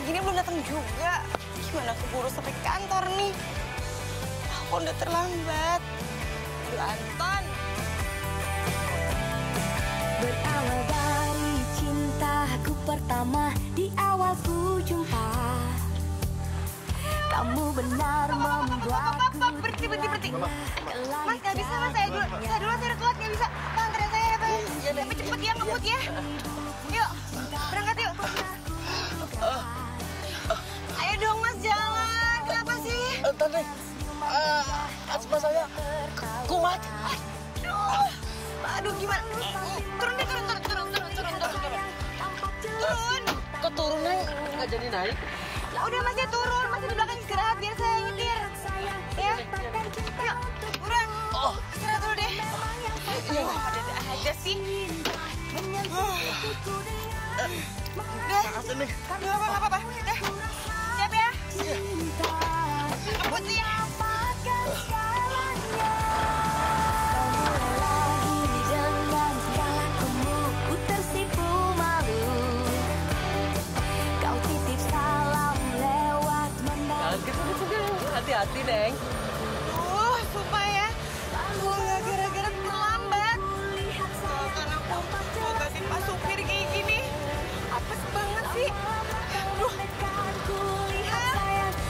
segini belum datang juga. Gimana aku buru sampai kantor nih? Aku udah terlambat. Aduh, Anton. Berawal dari cintaku pertama di awal ku jumpa, kamu benar membuatku. Berhenti. Mas, gak bisa, Mas. Saya dulu, saya udah telat, gak bisa. Bang, anterin saya ya, Bang. Tapi cepet ya, ngebut ya. Yuk, berangkat yuk. Ayo dong, Mas, jalan. Kenapa sih? Tante, asma saya kumat. Aduh, gimana? Turun deh, turun. Kok turunnya nggak jadi naik? Udah, Mas, ya turun. Mas di belakang istirahat, biar saya nyetir. Ya? Yuk, buruan. Istirahat dulu deh. Iya. Ada aja sih. Udah. Makasih nih. Nggak apa-apa. Udah. Siap ya? Iya. Ngebut ya. Hati-hati, Neng. Sumpah ya. Gue nggak gara-gara terlambat. Karena aku ganti pas supir kayak gini. Apes banget sih. Aduh.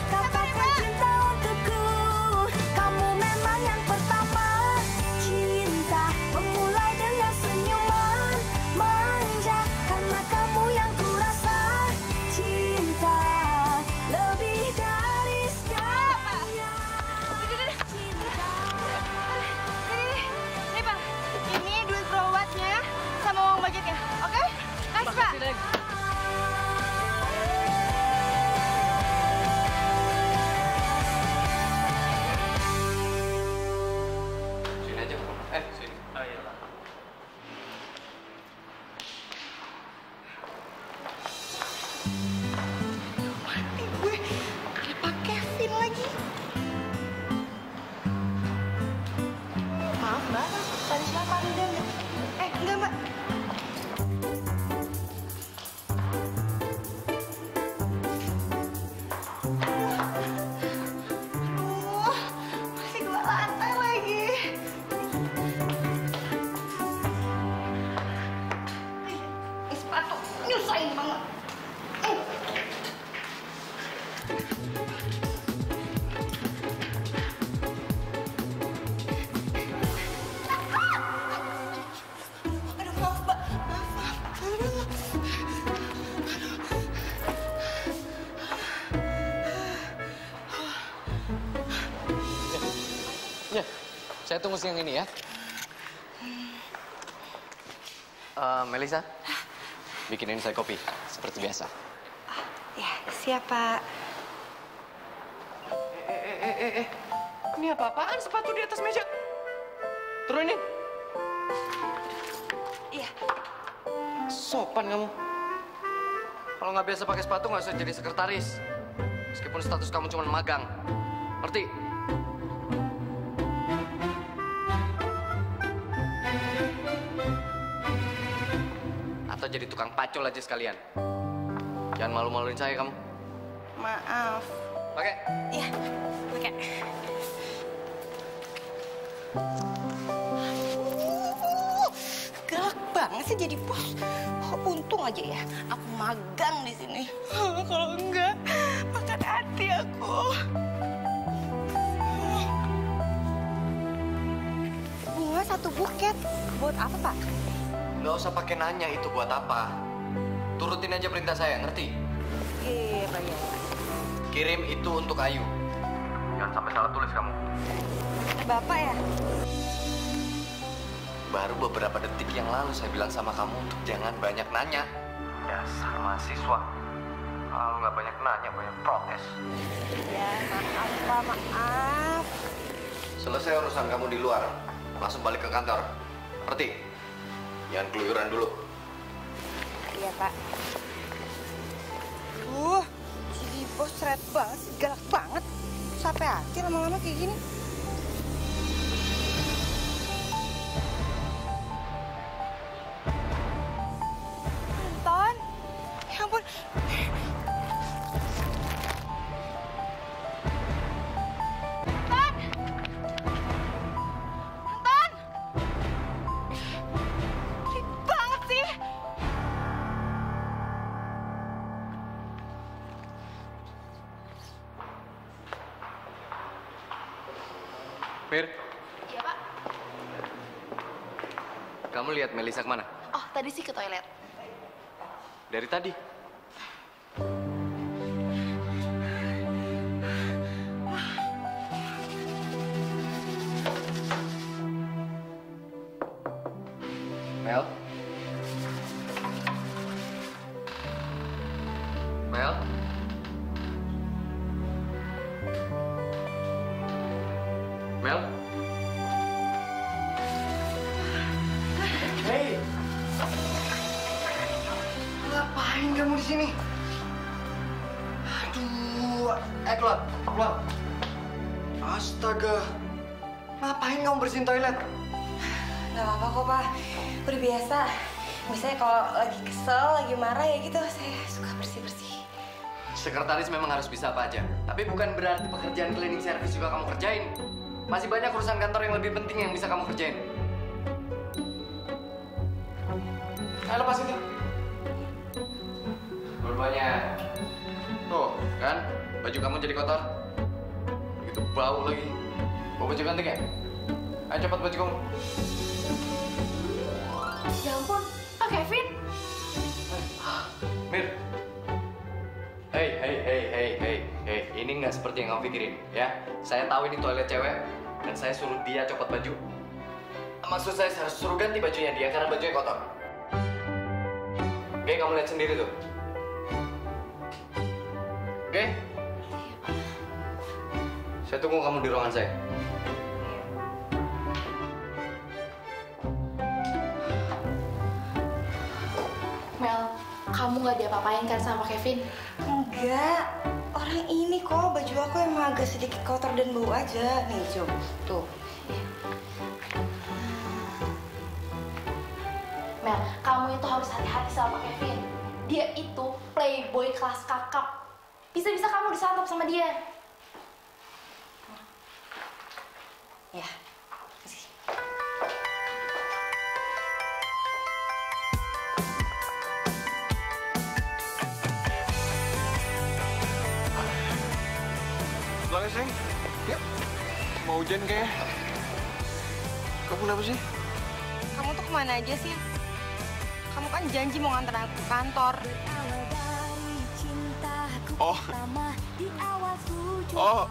Katakan cinta untukku, kamu memang yang pertama. Cinta memulai dengan senyuman manja, karena kamu yang kurasa. Cinta lebih dari segalanya. Nih, Bang. Ini duit berobatnya sama uang budgetnya. Oke? Kasih, Pak. Neng. Sini aja, sini. Oh iya. Gue kayak Pak Kevin lagi. Maaf, Mbak. Tadi siapa Anda? Enggak, Mbak. Masih 2 lantai lagi. Ini sepatu nyusahin banget. Aduh, maaf, Mbak. Maaf. Ya, saya tunggu siang ini ya. Melisa, bikinin saya kopi seperti biasa. Ya, siap, Pak. Ini apa-apaan sepatu di atas meja? Turunin. Iya. Sopan kamu. Kalau nggak biasa pakai sepatu nggak usah jadi sekretaris. Meskipun status kamu cuma magang. Ngerti? Atau jadi tukang pacul aja sekalian. Jangan malu-maluin saya kamu. Maaf. Pakai. Iya, oke. Galak banget sih jadi bos. Untung aja ya, aku magang di sini. Kalau enggak, makan hati aku. Bunga 1 buket. Buat apa, Pak? Nggak usah pakai nanya itu buat apa. Turutin aja perintah saya, ngerti? Iya, Pak, ya. Kirim itu untuk Ayu. Jangan sampai salah tulis kamu. Bapak ya? Baru beberapa detik yang lalu saya bilang sama kamu untuk jangan banyak nanya. Dasar mahasiswa. Kalau nggak banyak nanya, banyak protes. Ya, maaf, Pak, maaf. Selesai urusan kamu di luar, langsung balik ke kantor. Ngerti? Jangan keluyuran dulu. Iya, Pak. Jadi bos seret banget sih, galak banget. Sampai hati lama-lama kayak gini. Anton, ya ampun. Mir, Iya, Pak. kamu lihat Melisa kemana? Oh, tadi sih ke toilet. Dari tadi. Mel? Mel? Mel? Hey! Ngapain kamu di sini? Aduh, keluar, keluar. Astaga. Ngapain kamu bersihin toilet? Gak apa-apa kok, Pak. Udah biasa. Biasanya kalau lagi kesel, lagi marah ya gitu, saya suka bersih-bersih. Sekretaris memang harus bisa apa aja. Tapi bukan berarti pekerjaan cleaning service juga kamu kerjain. Masih banyak urusan kantor yang lebih penting yang bisa kamu kerjain. Ayo lepas itu. Dua-duanya. Tuh, kan? Baju kamu jadi kotor. Begitu bau lagi. Bawa baju ganti ya? Ayo cepat baju kamu. Ya ampun, Pak Kevin. Mir. Hey, ini nggak seperti yang kamu pikirin, ya. Saya tahu ini toilet cewek, dan saya suruh dia copot baju. Maksud saya harus suruh ganti bajunya dia karena bajunya kotor. Oke, kamu lihat sendiri tuh. Oke? Saya tunggu kamu di ruangan saya. Mel, kamu nggak diapa-apain kan sama Kevin? Enggak. Orang ini kok, baju aku emang agak sedikit kotor dan bau aja. Nih, coba. Tuh. Mel, kamu itu harus hati-hati sama Kevin. Dia itu playboy kelas kakap. Bisa-bisa kamu disantap sama dia. Ya. Kasih. Pulang ya, Seng? Yuk. Mau hujan kayaknya. Kamu kenapa sih? Kamu tuh kemana aja sih? Kamu kan janji mau nganter aku ke kantor. Oh. Oh.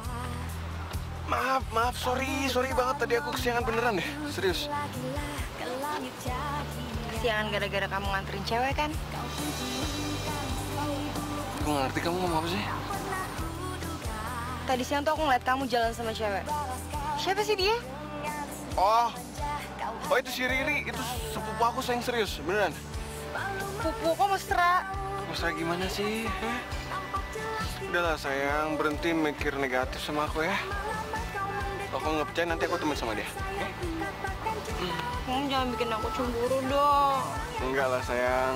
Maaf, sorry banget tadi aku kesiangan beneran deh, serius. Kesiangan gara-gara kamu nganterin cewek kan? Aku nggak ngerti kamu ngomong apa sih? Tadi siang tuh aku ngeliat kamu jalan sama cewek. Siapa sih dia? Oh itu si Riri, itu sepupu aku sayang, serius, beneran. Pupu kok mesra? Mesra gimana sih? Udahlah sayang, berhenti mikir negatif sama aku ya. Kalau kamu nggak percaya nanti aku temen sama dia. Kamu jangan bikin aku cemburu dong. Enggak lah sayang.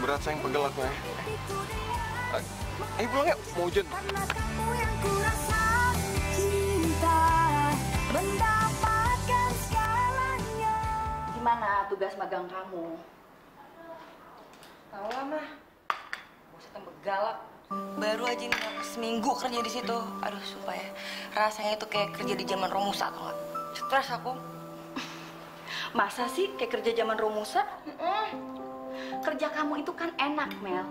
Berat sayang, pegel aku ya. Ayo pulang yuk, mau hujan. Gimana tugas magang kamu? Tahu lah, Mah. Gak usah tambah galak. Baru aja nih aku seminggu kerja di situ. Aduh, sumpah ya. Rasanya itu kayak kerja di zaman Romusa, tau gak? Stres aku. Masa sih kayak kerja zaman Romusa? Kerja kamu itu kan enak, Mel.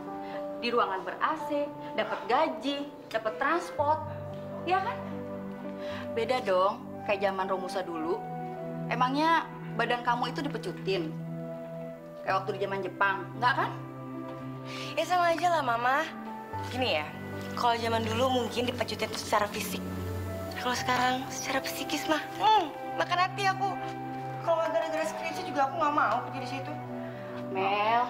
Di ruangan ber-AC, dapat gaji, dapat transport. Ya kan? Beda dong, kayak zaman Romusa dulu. Emangnya badan kamu itu dipecutin? Kayak waktu di zaman Jepang, enggak kan? Ya sama aja lah, Mama. Gini ya, kalau zaman dulu mungkin dipecutin secara fisik. Kalau sekarang secara psikis mah, makan hati aku. Kalau nggak gara-gara skripsi juga aku nggak mau kerja di situ. Mel,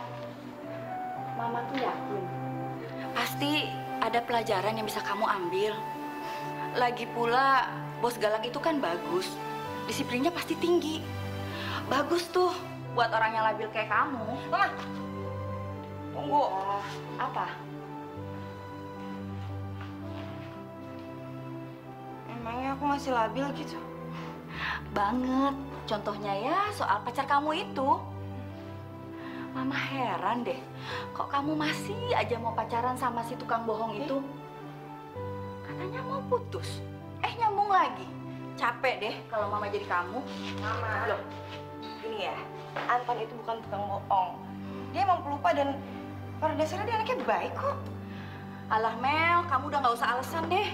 Mama tuh yakin pasti ada pelajaran yang bisa kamu ambil. Lagi pula, bos galak itu kan bagus. Disiplinnya pasti tinggi. Bagus tuh buat orang yang labil kayak kamu. Mama, tunggu. Apa? Emangnya aku masih labil gitu? Banget. Contohnya ya soal pacar kamu itu. Mama heran deh, kok kamu masih aja mau pacaran sama si tukang bohong itu? Katanya mau putus, nyambung lagi. Capek deh kalau mama jadi kamu. Mama, loh, gini ya, Anton itu bukan tukang bohong. Dia emang pelupa dan pada dasarnya dia anaknya baik kok. Alah Mel, kamu udah nggak usah alasan deh.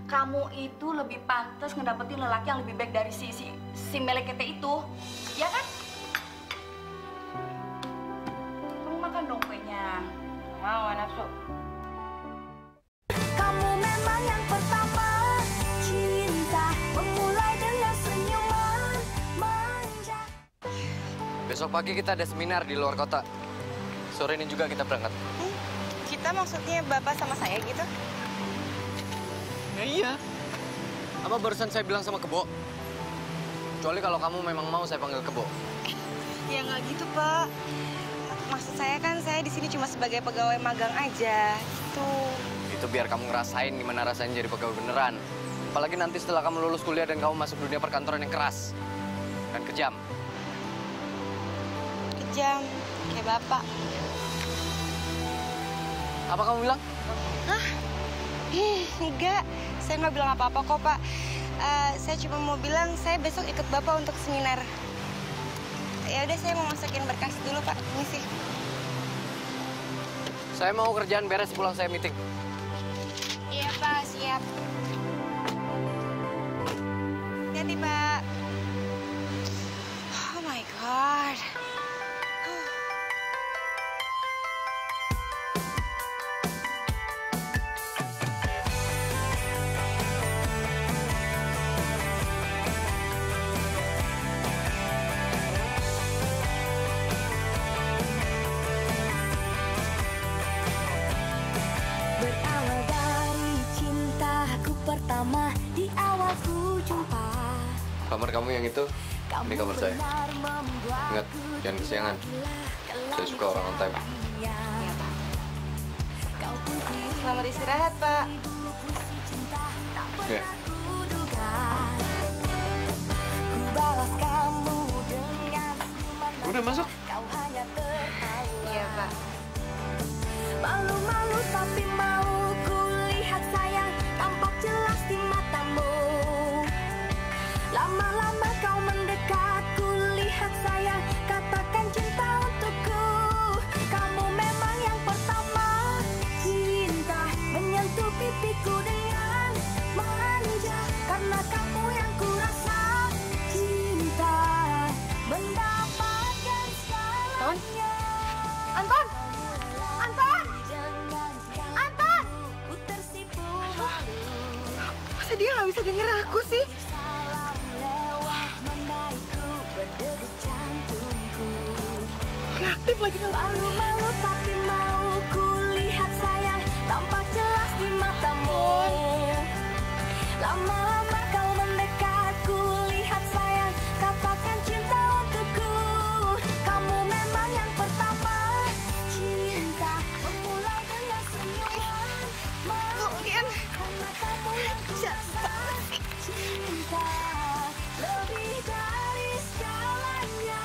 Kamu itu lebih pantas ngedapetin lelaki yang lebih baik dari si Melekete itu, ya kan? Kamu makan dong kuenya. Mau nafsu. Kamu memang yang pertama, cinta memulai dengan senyuman manja. Besok pagi kita ada seminar di luar kota. Sore ini juga kita berangkat. Kita maksudnya bapak sama saya gitu? Ya iya. Apa barusan saya bilang sama Kebo? Kecuali kalau kamu memang mau saya panggil Kebo. Ya nggak gitu, Pak. Maksud saya kan saya di sini cuma sebagai pegawai magang aja. Itu biar kamu ngerasain gimana rasanya jadi pegawai beneran. Apalagi nanti setelah kamu lulus kuliah dan kamu masuk dunia perkantoran yang keras dan kejam. Kejam, kayak bapak. Apa kamu bilang? Enggak, saya nggak bilang apa-apa kok, Pak. Saya cuma mau bilang saya besok ikut bapak untuk seminar. Ya udah, saya mau masukin berkas dulu, Pak. Misi. Saya mau kerjaan beres pulang saya meeting. Iya, Pak. Siap. Hati-hati, Pak. Oh my God. Berawal dari cintaku pertama di awal ku jumpa. Kamar kamu yang itu, ini kamar saya. Ingat, jangan kesiangan. Saya suka orang on time. Iya, Pak. Selamat istirahat, Pak. Ya. Ku balas kamu dengan Udah masuk? kau hanya tertawa. Iya, Pak. Malu-malu tapi mau kulihat sayang, tampak jelas di matamu. Lama-lama kau mendekat, kulihat sayang, katakan cinta untukku. Kamu memang yang pertama, cinta menyentuh pipiku dengan manja. Karena kamu yang kurasa, cinta mendapatkan segalanya. Anton! Anton! Anton! Masa dia nggak bisa denger aku sih? Nggak aktif lagi teleponnya. Malu-malu tapi mau kulihat sayang, tampak jelas di matamu. Lama-lama kau mendekat, kulihat sayang, katakan cinta untukku. Kamu memang yang pertama, cinta memulai dengan senyuman manja. Karena kamu yang kurasa, cinta lebih dari segalanya.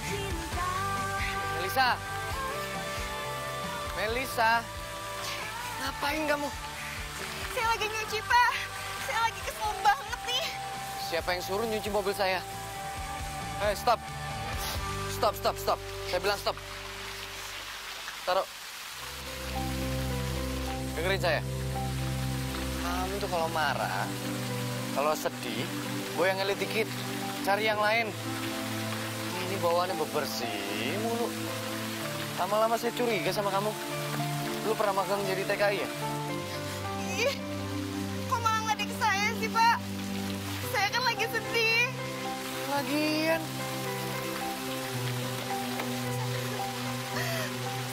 Cinta. Melisa! Melisa! Ngapain kamu? Saya lagi nyuci, Pak. Saya lagi kesel banget nih. Siapa yang suruh nyuci mobil saya? Stop! Stop, stop, stop. Saya bilang stop. Taruh. Dengerin saya. Kamu tuh kalau marah, kalau sedih, goyang elit dikit. Cari yang lain. Ini bawaannya bebersih mulu. Lama-lama saya curiga sama kamu. Lu pernah magang jadi TKI ya? Ih, kok malah ngedik saya sih, Pak? Saya kan lagi sedih. Lagian.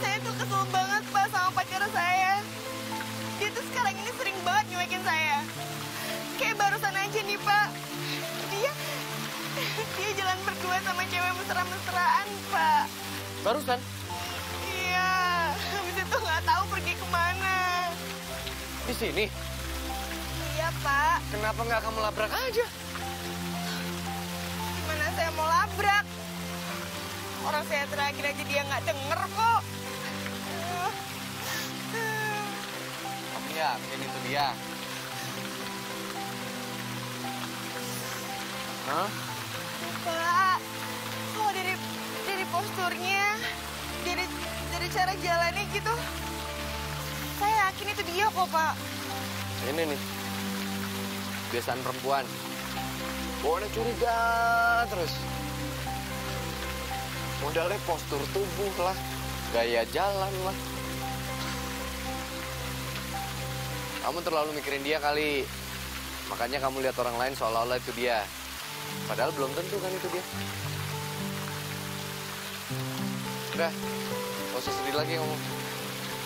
Saya tuh kesel banget, Pak, sama pacar saya. Dia tuh sekarang ini sering banget nyuekin saya. Kayak barusan aja nih, Pak. Dia jalan berdua sama cewek mesra-mesraan, Pak. Barusan? Iya, habis itu nggak tahu pergi kemana. Di sini? Iya, Pak. Kenapa nggak kamu labrak aja? Gimana saya mau labrak? Orang saya terakhir aja dia nggak denger kok. Kamu yakin itu dia? Hah? Pak, kalau dari posturnya, dari cara jalannya gitu, saya yakin itu dia kok, Pak. Ini nih, kebiasaan perempuan. Bawaannya curiga terus. Modalnya postur tubuh lah, gaya jalan lah. Kamu terlalu mikirin dia kali. Makanya kamu lihat orang lain seolah-olah itu dia. Padahal belum tentu kan itu dia. Udah, gak usah sedih lagi kamu.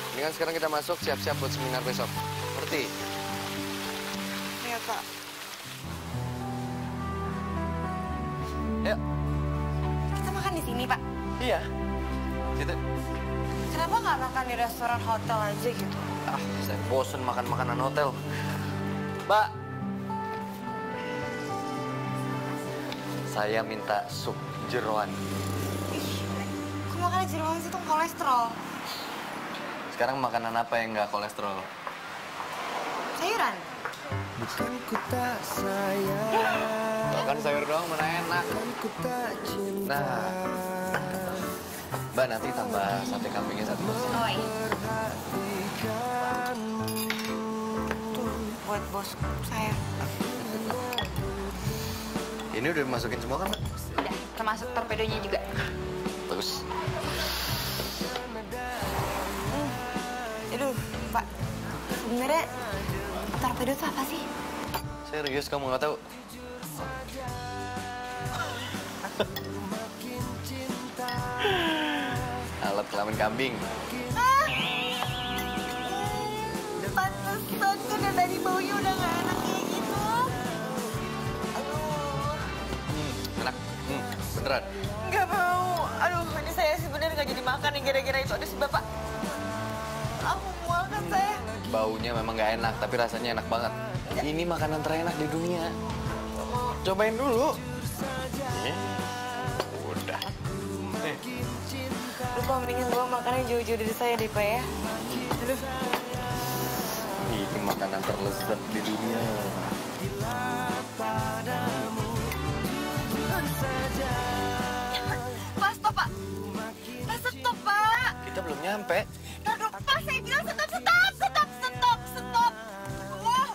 Mendingan sekarang kita masuk, siap-siap buat seminar besok. Ngerti? Iya, Pak. Yuk. Kita makan di sini, Pak. Iya. Situ. Kenapa nggak makan di restoran hotel aja gitu? Ah, saya bosen makan makanan hotel. Mbak. Saya minta sup jeroan. Ih, kok makan jeroan sih tuh kolesterol? Sekarang makanan apa yang nggak kolesterol? Sayuran? Bukanku tak sayang, Makan sayur doang mana enak. bukanku tak cinta. Nah, Mbak nanti tambah sate kambingnya satu. Oh iya. Tuh, buat bos saya. Ini udah dimasukin semua kan, Mbak? Udah, termasuk torpedonya juga. Bagus. Aduh, Pak. Sebenarnya torpedo itu apa sih? Serius kamu nggak tahu? Alat kelamin kambing. Pantesan kan dari baunya udah nggak enak kayak gitu. Aduh, Enak. Beneran. nggak mau. Aduh, ini saya sih bener nggak jadi makan nih gara-gara itu ada si bapak. Aku mual kan saya. Baunya memang nggak enak, tapi rasanya enak banget. Ini makanan terenak di dunia. Cobain dulu. Udah. Lupa mendingan bawa makannya jauh-jauh dari saya deh, Pak ya. Aduh. Ini makanan terlezat di dunia. Pak, stop, Pak. Pak, stop, Pak. Kita belum nyampe. Aduh, Pak, saya bilang stop. Wah.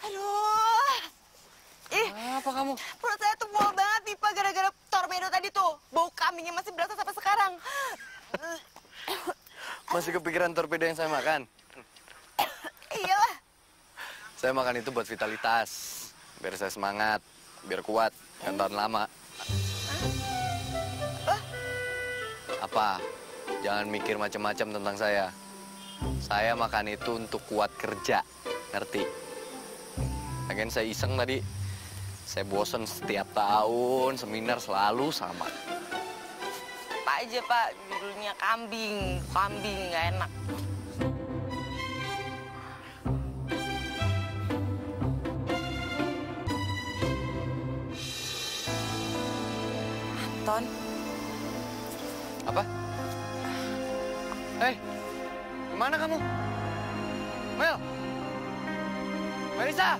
Aduh. Ih, Apa kamu? perut saya tuh mual banget nih, Pak, gara-gara torpedo tadi tuh. Bau kambingnya masih berasa sampai sekarang. Masih kepikiran torpedo yang saya makan? Iyalah. Saya makan itu buat vitalitas. Biar saya semangat. Biar kuat. Yang tahan lama. Apa? Jangan mikir macam-macam tentang saya. Saya makan itu untuk kuat kerja. Ngerti? Lagian saya iseng tadi. Saya bosen setiap tahun. Seminar selalu sama. Pak aja, Pak. Judulnya kambing. Kambing nggak enak. Anton, Apa? Hei, kemana kamu? Mel? Marisa?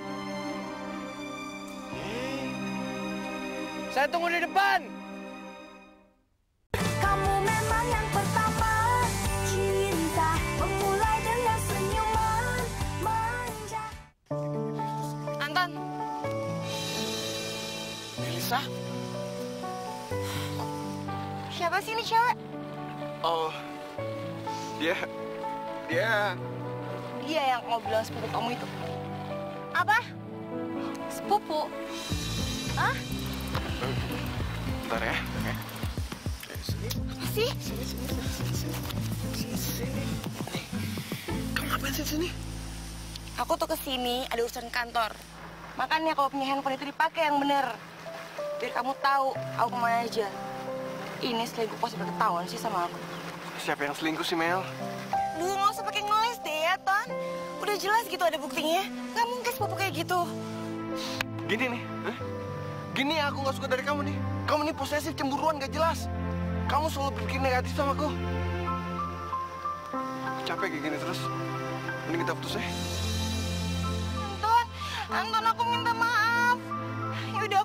Saya tunggu di depan. Kamu memang yang pertama, cinta memulai dengan senyuman manja. Anton. Melisa? Siapa sih ini cewek? Oh, dia Dia yang mau bilang sepupu kamu itu. Apa? Sepupu? Hah? bentar ya. Oke. Sini. Apa sih? Sini. Kamu ngapain sih sini? Aku tuh kesini ada urusan kantor. Makanya kalau punya handphone itu dipakai yang bener. Biar kamu tahu aku kemana aja. Ini selingkuh pasti ketahuan sih sama aku. Siapa yang selingkuh sih, Mel? Duh, nggak usah pakai ngeles deh ya, Ton. Udah jelas gitu ada buktinya. Nggak mungkin sepupu kayak gitu. Gini nih, gini aku nggak suka dari kamu nih. Kamu nih posesif, cemburuan, gak jelas. Kamu selalu berpikir negatif sama aku. capek kayak gini terus. Mending kita putus ya. Anton, aku minta maaf. Yaudah,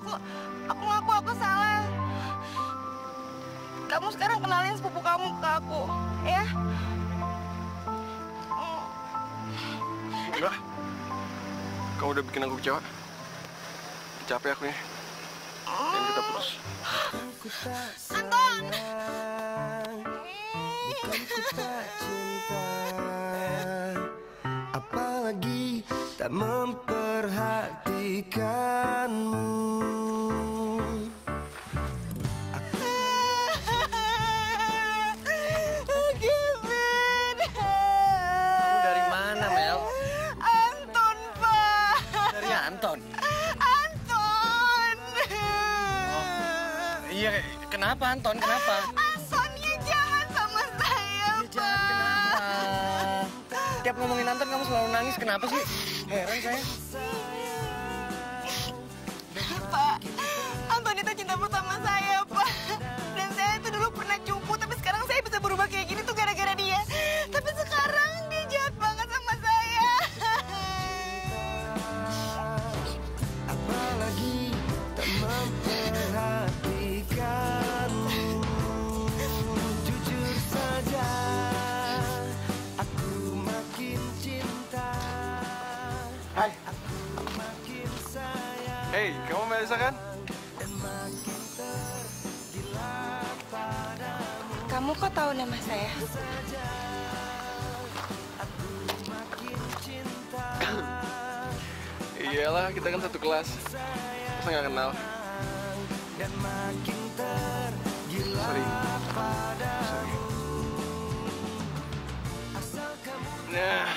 aku ngaku aku salah. Kamu sekarang kenalin sepupu kamu ke aku, ya? Enggak. Kamu udah bikin aku kecewa. Capek aku ya. Dan kita putus. Anton! Bukan ku tak cinta, apalagi tak memperhatikanmu. Kevin! Kamu dari mana, Mel? Anton, Pak! Dari Anton? Anton! Iya, kenapa Anton? Kenapa? Antonnya jahat sama saya, Dia jahat kenapa? Tiap ngomongin Anton kamu selalu nangis. Kenapa sih? Heran saya. Pak, Anton itu cinta pertama saya, Pak. Dan saya itu dulu pernah cupu, tapi sekarang saya bisa berubah kayak gini tuh gara-gara dia. Tapi sekarang dia jahat banget sama saya. Apalagi tak memperhatikanmu. Jujur saja, aku makin cinta. Hai. Aku makin sayang Hey, kamu Melisa kan? dan makin tergila padamu. Kamu kok tahu nama saya? Makin cinta Iyalah, kita kan satu kelas. Masa nggak kenal? dan makin tergila Sorry. padamu. Nah,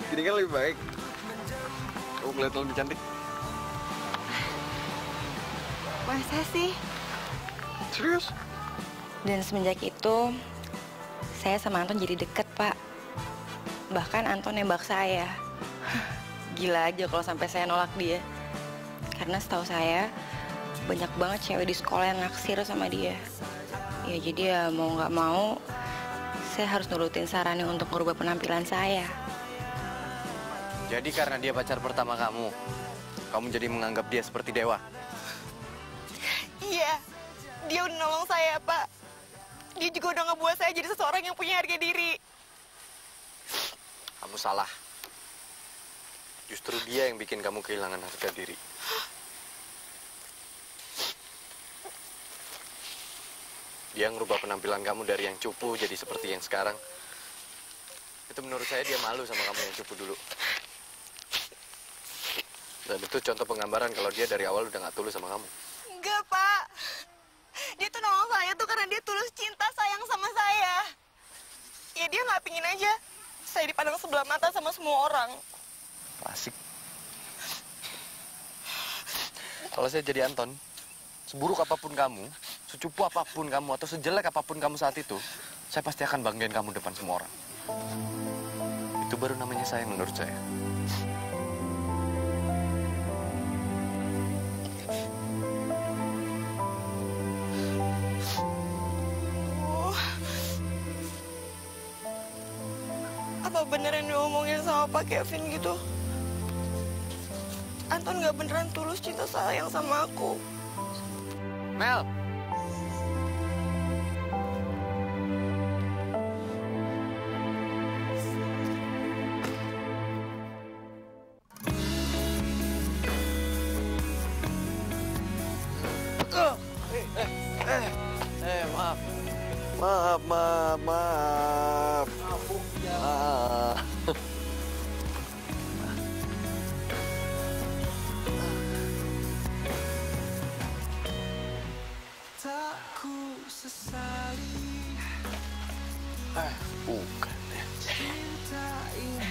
gini kan lebih baik. Kamu kelihatan lebih cantik. Masa sih? Serius? Dan semenjak itu, saya sama Anton jadi deket, Pak. Bahkan Anton nembak saya. Gila aja kalau sampai saya nolak dia. Karena setahu saya, banyak banget cewek di sekolah yang naksir sama dia. Ya jadi ya mau nggak mau, saya harus nurutin sarannya untuk merubah penampilan saya. Jadi karena dia pacar pertama kamu jadi menganggap dia seperti dewa? Iya, dia udah nolong saya, Pak. Dia juga udah ngebuat saya jadi seseorang yang punya harga diri. Kamu salah. Justru dia yang bikin kamu kehilangan harga diri. Dia ngerubah penampilan kamu dari yang cupu jadi seperti yang sekarang. Itu menurut saya dia malu sama kamu yang cupu dulu. Dan itu contoh penggambaran kalau dia dari awal udah gak tulus sama kamu. Enggak, Pak. Dia tuh nolong saya tuh karena dia tulus cinta sayang sama saya. Ya dia nggak pingin aja saya dipandang sebelah mata sama semua orang. Asik. Kalau saya jadi Anton, seburuk apapun kamu, secupu apapun kamu, atau sejelek apapun kamu saat itu, saya pasti akan banggain kamu depan semua orang. Itu baru namanya sayang menurut saya. Apa bener yang diomongin sama Pak Kevin gitu? Anton nggak beneran tulus cinta sayang sama aku. Mel! Maaf. Maaf. Tak ku sesali Bukan ya. cinta ini,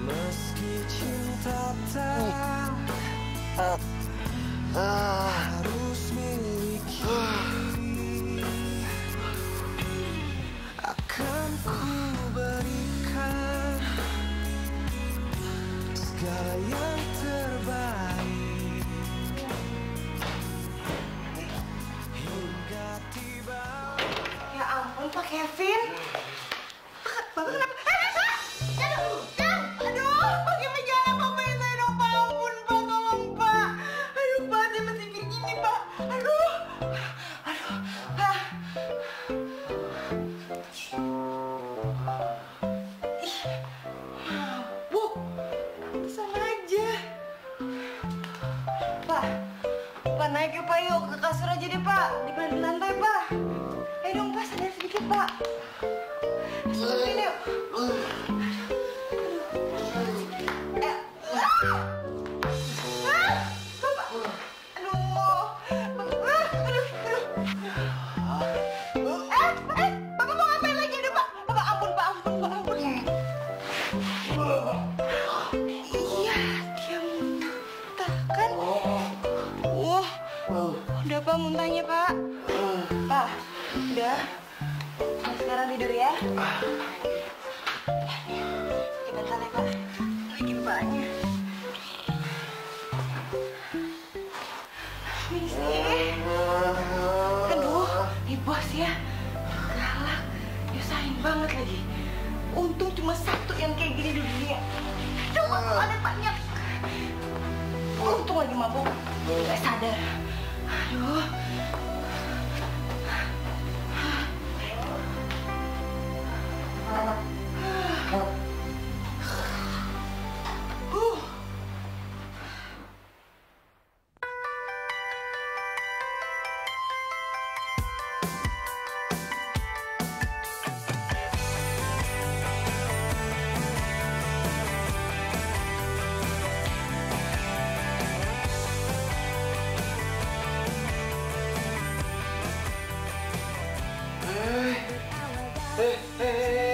meski cinta tak harus miliki, akan ku berikan segala yang terbaik hingga tiba Kevin. Bapak kenapa? Aduh, Pak Kevin jangan apa-apain saya dong, Pak. Ampun, Pak. Tolong, Pak. Aduh, Pak, saya masih kayak gini, Pak. Aduh, Pak. Ih, mabuk. Sama aja. Pak, naik ya, Pak. Yuk, ke kasur aja deh, Pak. Di lantai, Pak. Ayo dong, Pak. Sadar sedikit, Pak. Seperti ini, yuk. Udah, Pak, muntahnya, Pak. Pak, udah. Sekarang tidur ya. Kita tarik, Pak. Lagi banyak. Misi. Aduh, nih bos ya. Galak. Nyusahin banget lagi. Untung cuma satu yang kayak gini di dunia. Cuma ada banyak. Untung lagi mabuk. Gak sadar. Aduh.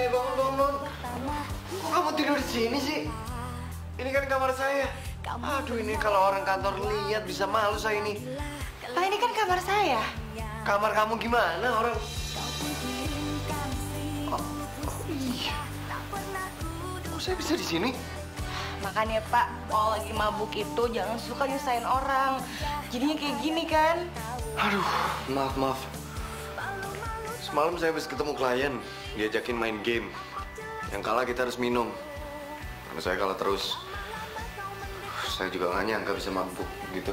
Bangun. Kok kamu tidur di sini sih? Ini kan kamar saya. Aduh, ini kalau orang kantor lihat bisa malu saya ini. Pak, ini kan kamar saya. Kamar kamu gimana orang? Oh iya. Kok saya bisa di sini? Makanya, Pak, kalau lagi mabuk itu jangan suka nyusahin orang. Jadinya kayak gini kan? Aduh, maaf. Semalam saya habis ketemu klien, diajakin main game. Yang kalah kita harus minum. Karena saya kalah terus. Saya juga nggak nyangka bisa mabuk gitu.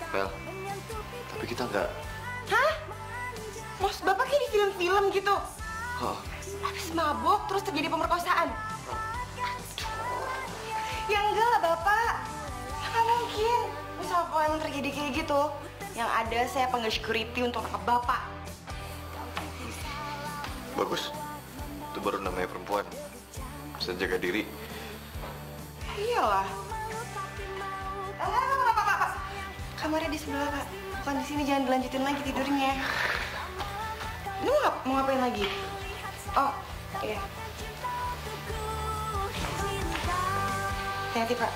Bel, tapi kita nggak... Hah? Maksud Bapak kayak di film-film gitu? Oh. Habis mabuk terus terjadi pemerkosaan? Aduh. Ya enggak lah, Bapak. Ya nggak mungkin. Misal kalau emang terjadi kayak gitu, yang ada saya panggil security untuk nangkap Bapak. Bagus. Itu baru namanya perempuan. Bisa jaga diri. Iyalah. Pak. Kamarnya di sebelah, Pak. Bukan di sini, jangan dilanjutin lagi tidurnya. Ini mau ngapain lagi? Oh, iya. Hati-hati, Pak.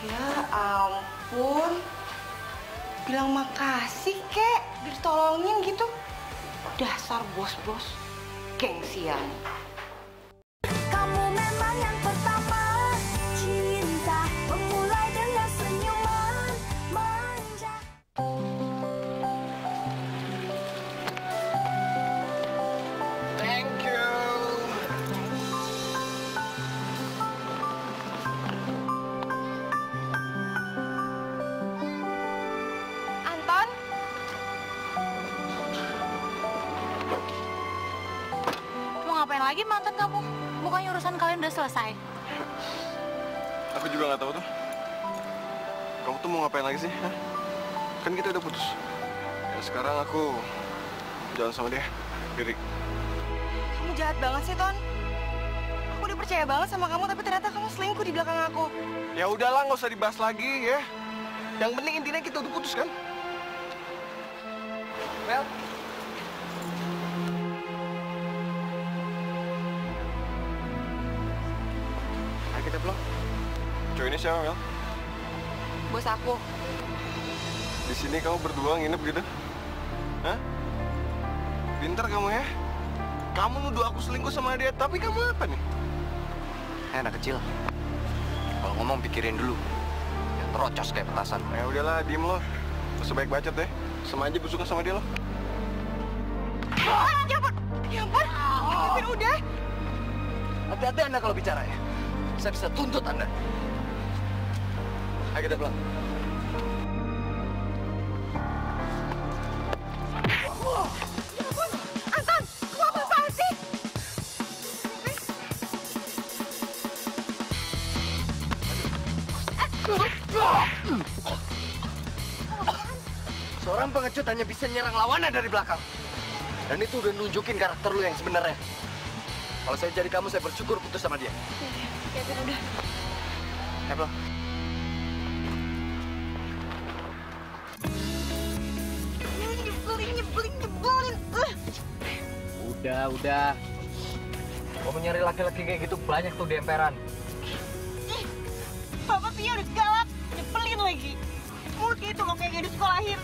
Ya ampun. Bilang makasih, kek. Ditolongin gitu. Dasar bos-bos. Gengsian. Kamu memang yang pertama. Cinta memulai dengan senyuman manja. Thank you. Anton? Mau ngapain lagi mantan kamu? Bukannya urusan kalian udah selesai? Aku juga nggak tahu tuh. Kamu tuh mau ngapain lagi sih? Hah? Kan kita udah putus. Ya sekarang aku jalan sama dia, Riri. Kamu jahat banget sih, Ton. Aku udah percaya banget sama kamu, tapi ternyata kamu selingkuh di belakang aku. Ya udahlah, nggak usah dibahas lagi ya. Yang penting intinya kita udah putus kan? Mel. Ayo kita pulang. Cowok ini siapa, Mel? Bos aku. Di sini kamu berdua nginep gitu? Hah? Pintar kamu ya? Kamu nuduh aku selingkuh sama dia, tapi kamu apa nih? Anak kecil. Kalau ngomong pikirin dulu. Yang terocos kayak petasan. Ya udahlah, diem lo. Sebaik bacot deh. Sama aja gue suka sama dia lo. Ya ampun, ya ampun. Kevin udah. Hati-hati Anda kalau bicara ya. Saya bisa tuntut Anda. Ayo kita pulang. Anton, kamu apa sih? Seorang pengecut hanya bisa nyerang lawannya dari belakang. Dan itu udah nunjukin karakter lu yang sebenarnya. Kalau saya jadi kamu, saya bersyukur putus sama dia. Kevin udah. Ayo pulang. Nyebelin. Udah. Kamu nyari laki-laki kayak gitu banyak tuh di emperan. Papa Pia udah galak, nyebelin lagi. Mulut itu loh kayak gadis sekolahin.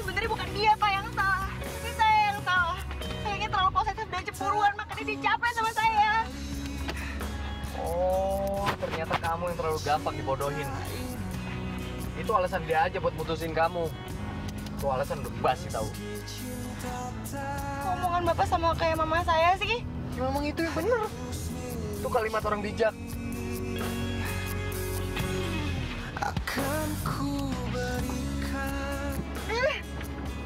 Sebenarnya bukan dia Pak yang salah, tapi saya yang salah. Kayaknya terlalu posesif dan cemburuan, makanya dia capek sama saya. Oh, ternyata kamu yang terlalu gampang dibodohin. Itu alasan dia aja buat mutusin kamu. Itu alasan udah basi tahu. Omongan Bapak sama kayak mama saya sih. Ya, memang itu yang bener. Itu kalimat orang bijak. akan ku berikan.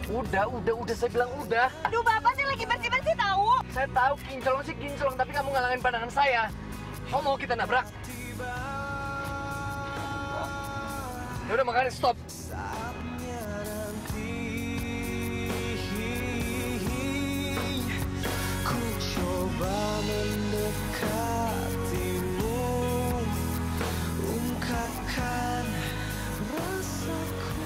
Udah, saya bilang udah. Aduh, Bapak sih lagi bersih-bersih tahu. Saya tahu kinclong sih kinclong, tapi kamu ngalangin pandangan saya. Kamu mau kita nabrak? Ya udah makanya stop. Saatnya nanti ku coba mendekatimu, ungkapkan rasaku.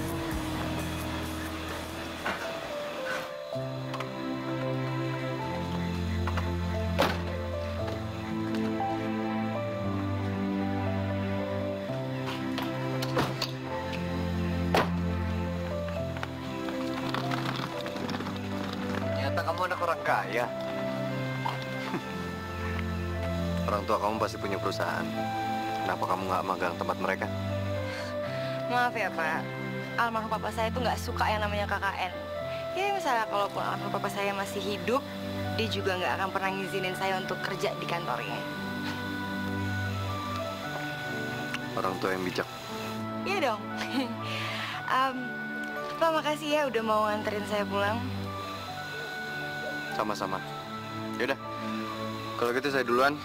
Ternyata kamu anak orang kaya. Orang tua kamu pasti punya perusahaan. Kenapa kamu nggak magang tempat mereka? Maaf ya, Pak. Almarhum papa saya tuh nggak suka yang namanya KKN. Ya, misalnya kalaupun almarhum papa saya masih hidup, dia juga nggak akan pernah ngizinin saya untuk kerja di kantornya. Orang tua yang bijak. Iya dong. Pak, makasih ya udah mau nganterin saya pulang. Sama-sama. Yaudah, kalau gitu saya duluan.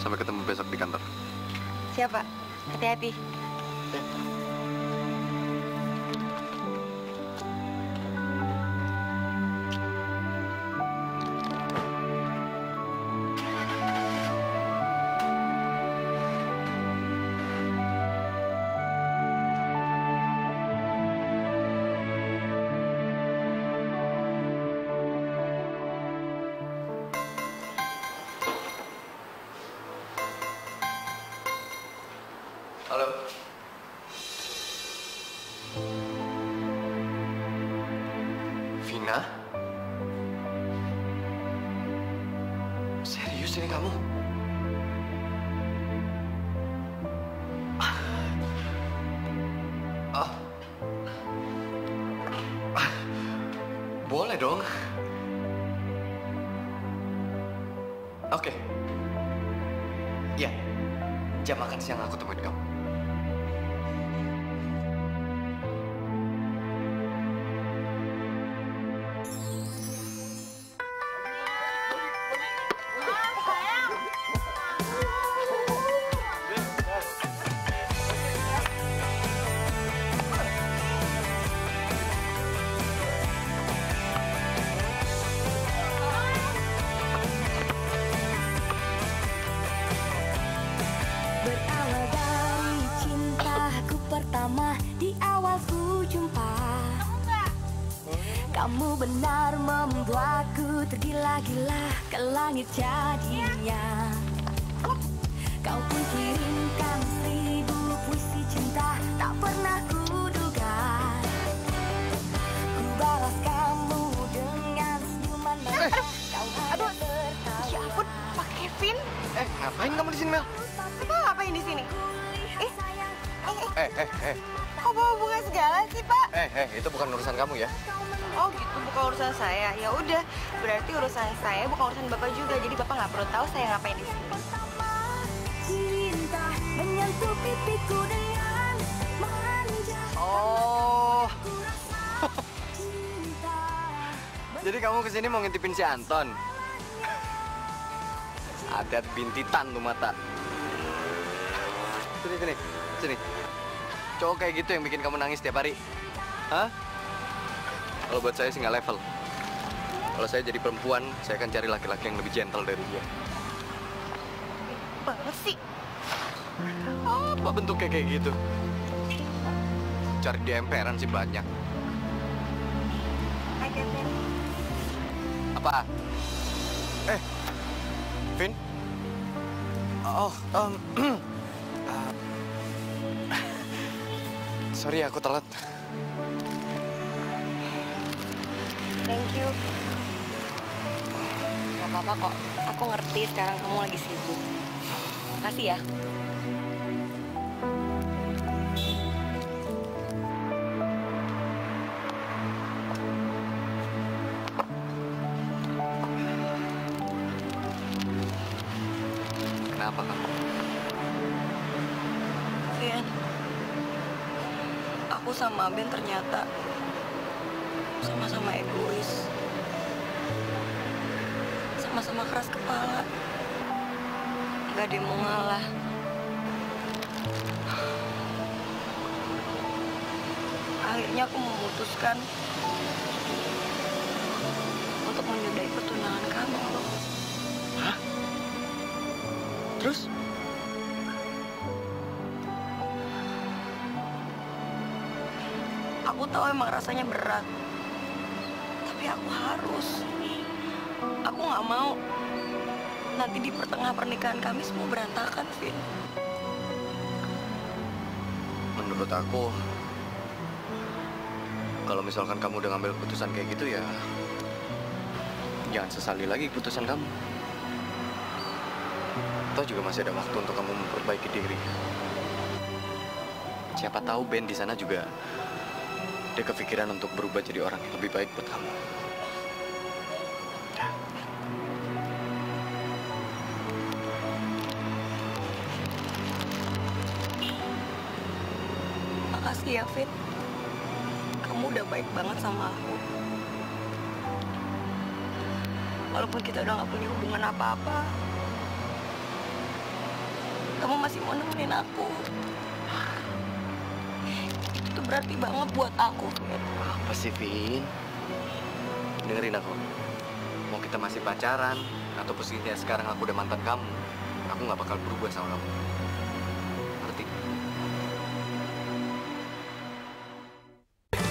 Sampai ketemu besok di kantor. Siap, Pak. Hati-hati. Halo. Vina? Serius ini kamu? Boleh dong. Oke. Iya. Jam makan siang aku temuin kamu. Berawal dari cintaku pertama di awal ku jumpa, kamu benar membuatku tergila-gila ke langit jadinya. Kau pun kirimkan 1000 puisi cinta tak pernah kuduga. Ku balas kamu dengan senyuman mata. Kau hanya tertawa. Ya ampun, Pak Kevin. Ngapain kamu di sini, Mel? Apa ngapain di sini? Kok bawa bunga segala sih, Pak? Itu bukan urusan kamu ya. Oh gitu, bukan urusan saya. Ya udah, berarti urusan saya bukan urusan Bapak juga. Jadi Bapak nggak perlu tahu saya ngapain di sini. Cinta menyentuh pipiku dengan manja. Oh, Cinta jadi kamu kesini mau ngintipin si Anton? Hati-hati bintitan tuh mata. Sini. Cowok kayak gitu yang bikin kamu nangis tiap hari? Hah? Kalau buat saya sih nggak level. Kalau saya jadi perempuan, saya akan cari laki-laki yang lebih gentle dari dia. Banget sih. Apa bentuknya kayak gitu? Cari di emperan sih banyak. Hai, Kevin. Apa? Vin? Oh, sorry aku telat. Thank you. Gak apa-apa kok. Aku ngerti sekarang kamu lagi sibuk. Makasih ya. Kenapa kamu? Vin, aku sama Ben ternyata sama-sama egois. Sama-sama keras kepala. Gak ada yang mau ngalah. Akhirnya aku memutuskan untuk menyudahi pertunangan kamu. Hah? Terus? Aku tahu emang rasanya berat. Tapi aku harus. Aku nggak mau nanti di pertengahan pernikahan kami semua berantakan, Vin. Menurut aku, kalau misalkan kamu udah ngambil keputusan kayak gitu ya, jangan sesali lagi keputusan kamu. Atau juga masih ada waktu untuk kamu memperbaiki diri. Siapa tahu Ben di sana juga dia kepikiran untuk berubah jadi orang yang lebih baik buat kamu. Makasih ya, Vin. Kamu udah baik banget sama aku. Walaupun kita udah gak punya hubungan apa-apa, kamu masih mau nemenin aku. Itu berarti banget buat aku, Vin. Apa sih, Vin? Dengerin aku. Mau kita masih pacaran, atau posisinya sekarang aku udah mantan kamu, aku nggak bakal berubah sama kamu. Ngerti?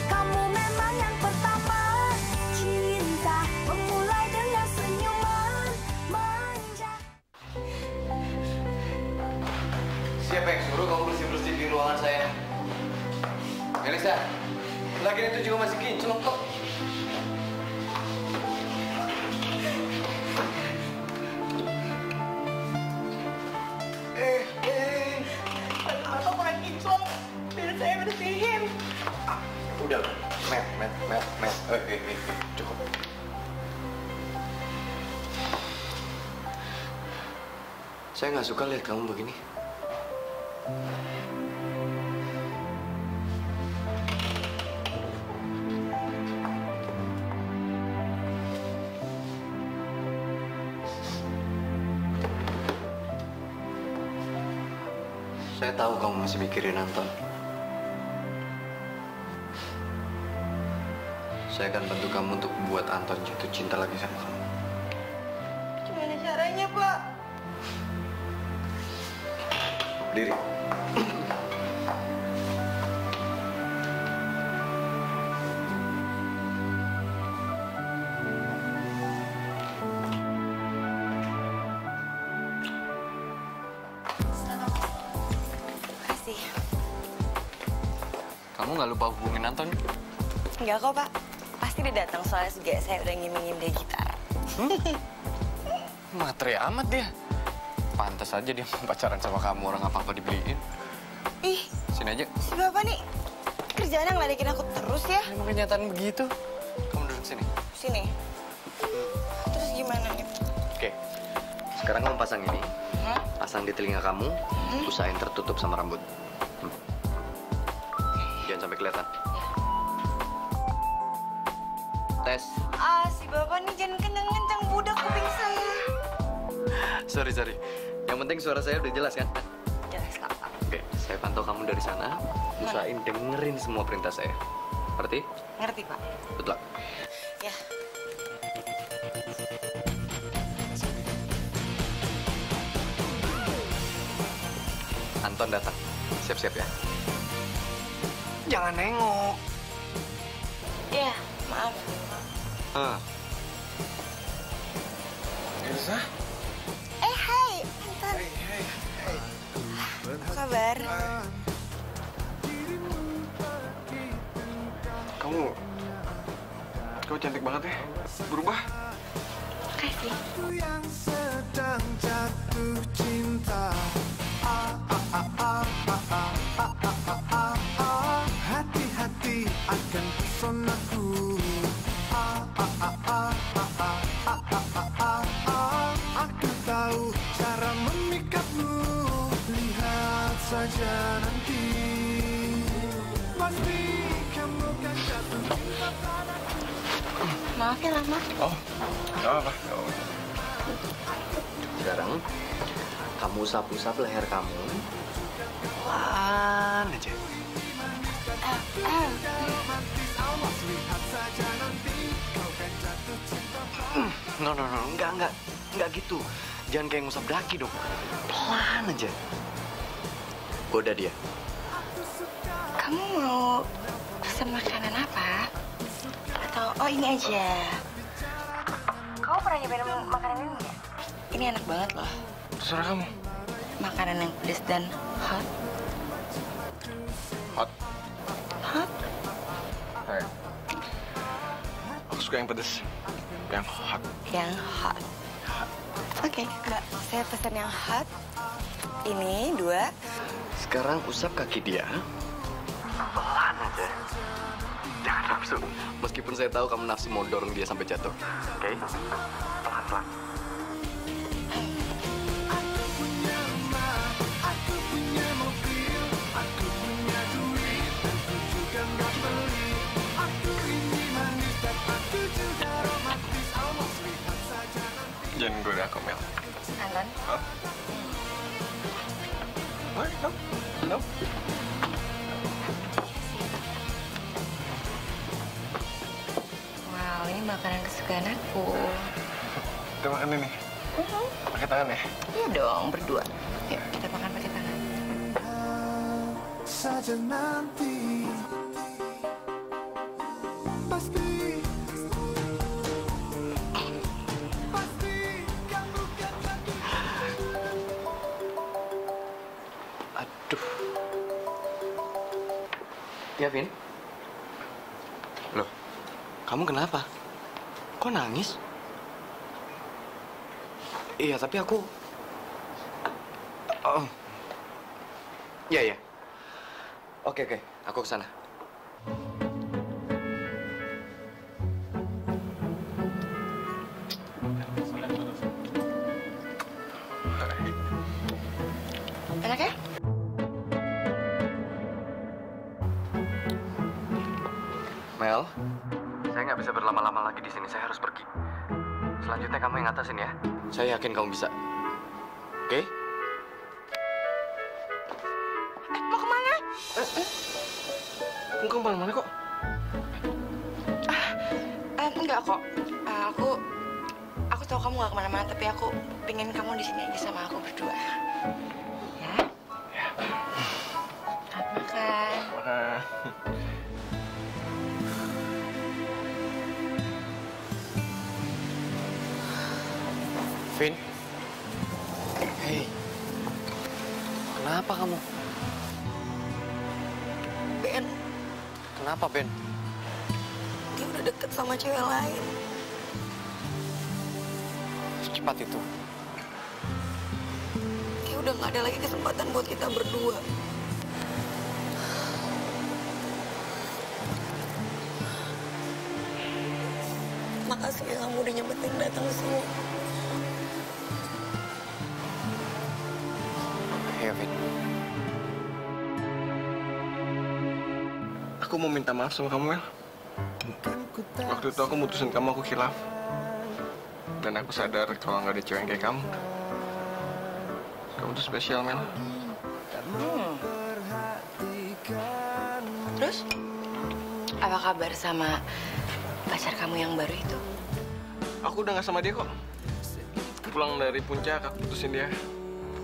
Kamu memang yang pertama. Cinta memulai dengan senyuman manja. Siapa yang suruh kamu bersih-bersih di ruangan saya? Elisa, lagian itu juga masih kinclong kok. Atau kurang kinclong, biar saya bersihin. Udah, Met. Cukup. Saya nggak suka lihat kamu begini. Saya tahu kamu masih mikirin Anton. Saya akan bantu kamu untuk buat Anton jatuh cinta lagi sama kamu. Gimana caranya, Pak? Berdiri. Makasih. Kamu nggak lupa hubungin Anton? Enggak kok, Pak. Pasti dia datang soalnya juga saya udah ngiming-ngiming dia gitar. Matre amat dia. Pantas aja dia pacaran sama kamu, orang apa-apa dibeliin. Ih, Sini aja. si Bapak nih kerjaannya ngeledekin aku terus ya. Emang kenyataan begitu. Kamu duduk sini. Sini. Terus gimana nih? Oke. Sekarang kamu pasang ini. Pasang di telinga kamu. Usahain tertutup sama rambut. Jangan sampai kelihatan. Tes. Ah, si Bapak nih jangan kenceng-kenceng budak kuping saya. Sorry. Yang penting suara saya udah jelas kan? Jelas, Kak. Oke, saya pantau kamu dari sana. Usahain dengerin semua perintah saya. Ngerti? Ngerti, Pak? Good luck. Ya. Anton datang. Siap-siap ya. Jangan nengok. Ya, maaf. Elsa? Hai, Anton. Apa kabar? Kamu cantik banget ya. Berubah. Makasih. Yang sedang jatuh cinta. Hati-hati akan pesonaku. Aku tahu cara memikatmu. Lihat saja nanti. Pasti kamu kan jatuh cinta padaku. Maaf ya lama. Oh, nggak apa-apa. Sekarang kamu usap-usap leher kamu. Pelan aja. No, enggak gitu. Jangan kayak ngusap daki dong. Pelan aja. Goda dia. Kamu mau pesan makanan apa? Atau, oh ini aja. Kamu pernah nyobain makanan ini nggak? Ini enak banget loh. Terserah kamu. Makanan yang pedas dan hot. Hot. Hot? Hai. Aku suka yang pedes. Yang hot. Yang hot. Oke, Mbak. Saya pesan yang hot. Ini 2. Sekarang usap kaki dia. Pelan aja. Jangan nafsu. Meskipun saya tahu kamu nafsu mau dorong dia sampai jatuh. Oke? Pelan-pelan. Jangan goda aku, Mel. Anton? Hah? No. Wow, ini makanan kesukaan aku. Kita makan ini. Pakai tangan ya? Iya dong, berdua. Yuk, kita makan pakai tangan. Saja nanti pasti kamu kan jatuh. Aduh. Ya, Vin? Loh, kamu kenapa? Kok nangis? Iya, tapi aku... Oh. Iya. Oke, aku ke sana. Enak ya? Mel, saya nggak bisa berlama-lama lagi di sini. Saya harus pergi. Selanjutnya kamu yang ngatasin ya. Saya yakin kamu bisa. Oke? Mau kemana? Kamu kemana-mana kok? Enggak kok. Aku tahu kamu nggak kemana-mana, tapi aku pengen kamu di sini aja sama aku berdua. Ya? Ya. Makan. Makan. Vin? Hei. Kenapa kamu? Ben, Kenapa, Ben? dia udah deket sama cewek lain. Secepat itu. udah nggak ada lagi kesempatan buat kita berdua. Makasih ya kamu udah nyempetin datang sini. Iya, Vin. Aku mau minta maaf sama kamu, Mel. Waktu itu aku mutusin kamu, aku khilaf. Dan aku sadar kalau nggak ada cewek yang kayak kamu. Kamu tuh spesial, Mel. Terus, apa kabar sama pacar kamu yang baru itu? Aku udah nggak sama dia kok. Pulang dari puncak, aku putusin dia.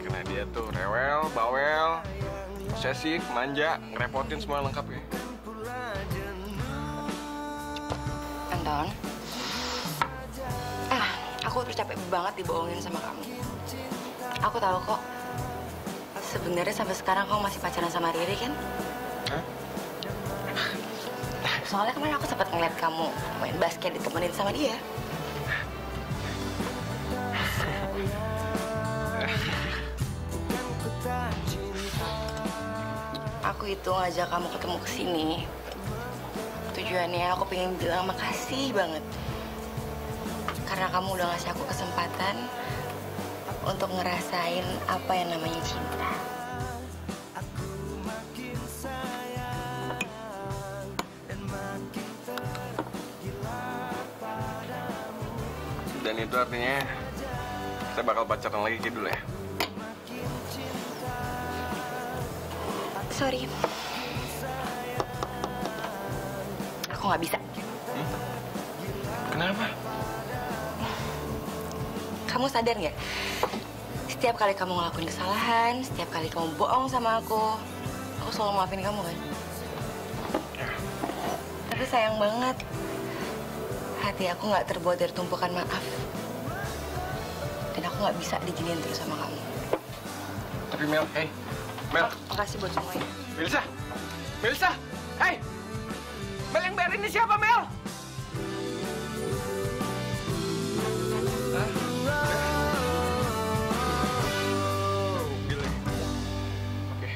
Karena dia tuh rewel, bawel, posesif, manja, ngerepotin semua lengkap ya. Anton, aku tuh capek banget dibohongin sama kamu. Aku tahu kok, sebenarnya sampai sekarang kamu masih pacaran sama Riri kan? Hah? Soalnya kemarin aku sempat ngeliat kamu main basket ditemenin sama dia. Aku itu ngajak kamu ketemu kesini. Tujuannya aku pengen bilang makasih banget. Karena kamu udah ngasih aku kesempatan untuk ngerasain apa yang namanya cinta. Dan itu artinya kita bakal pacaran lagi kayak dulu ya. Sorry. Aku nggak bisa. Kenapa? Kamu sadar nggak? Setiap kali kamu ngelakuin kesalahan, setiap kali kamu bohong sama aku selalu maafin kamu kan? Tapi sayang banget, hati aku nggak terbuat dari tumpukan maaf. Dan aku nggak bisa diginiin terus sama kamu. Tapi Mel, hey, Mel. Makasih buat semuanya. Melisa! Melisa! Hey! Mel yang bayar ini siapa, Mel? Gila. Oke.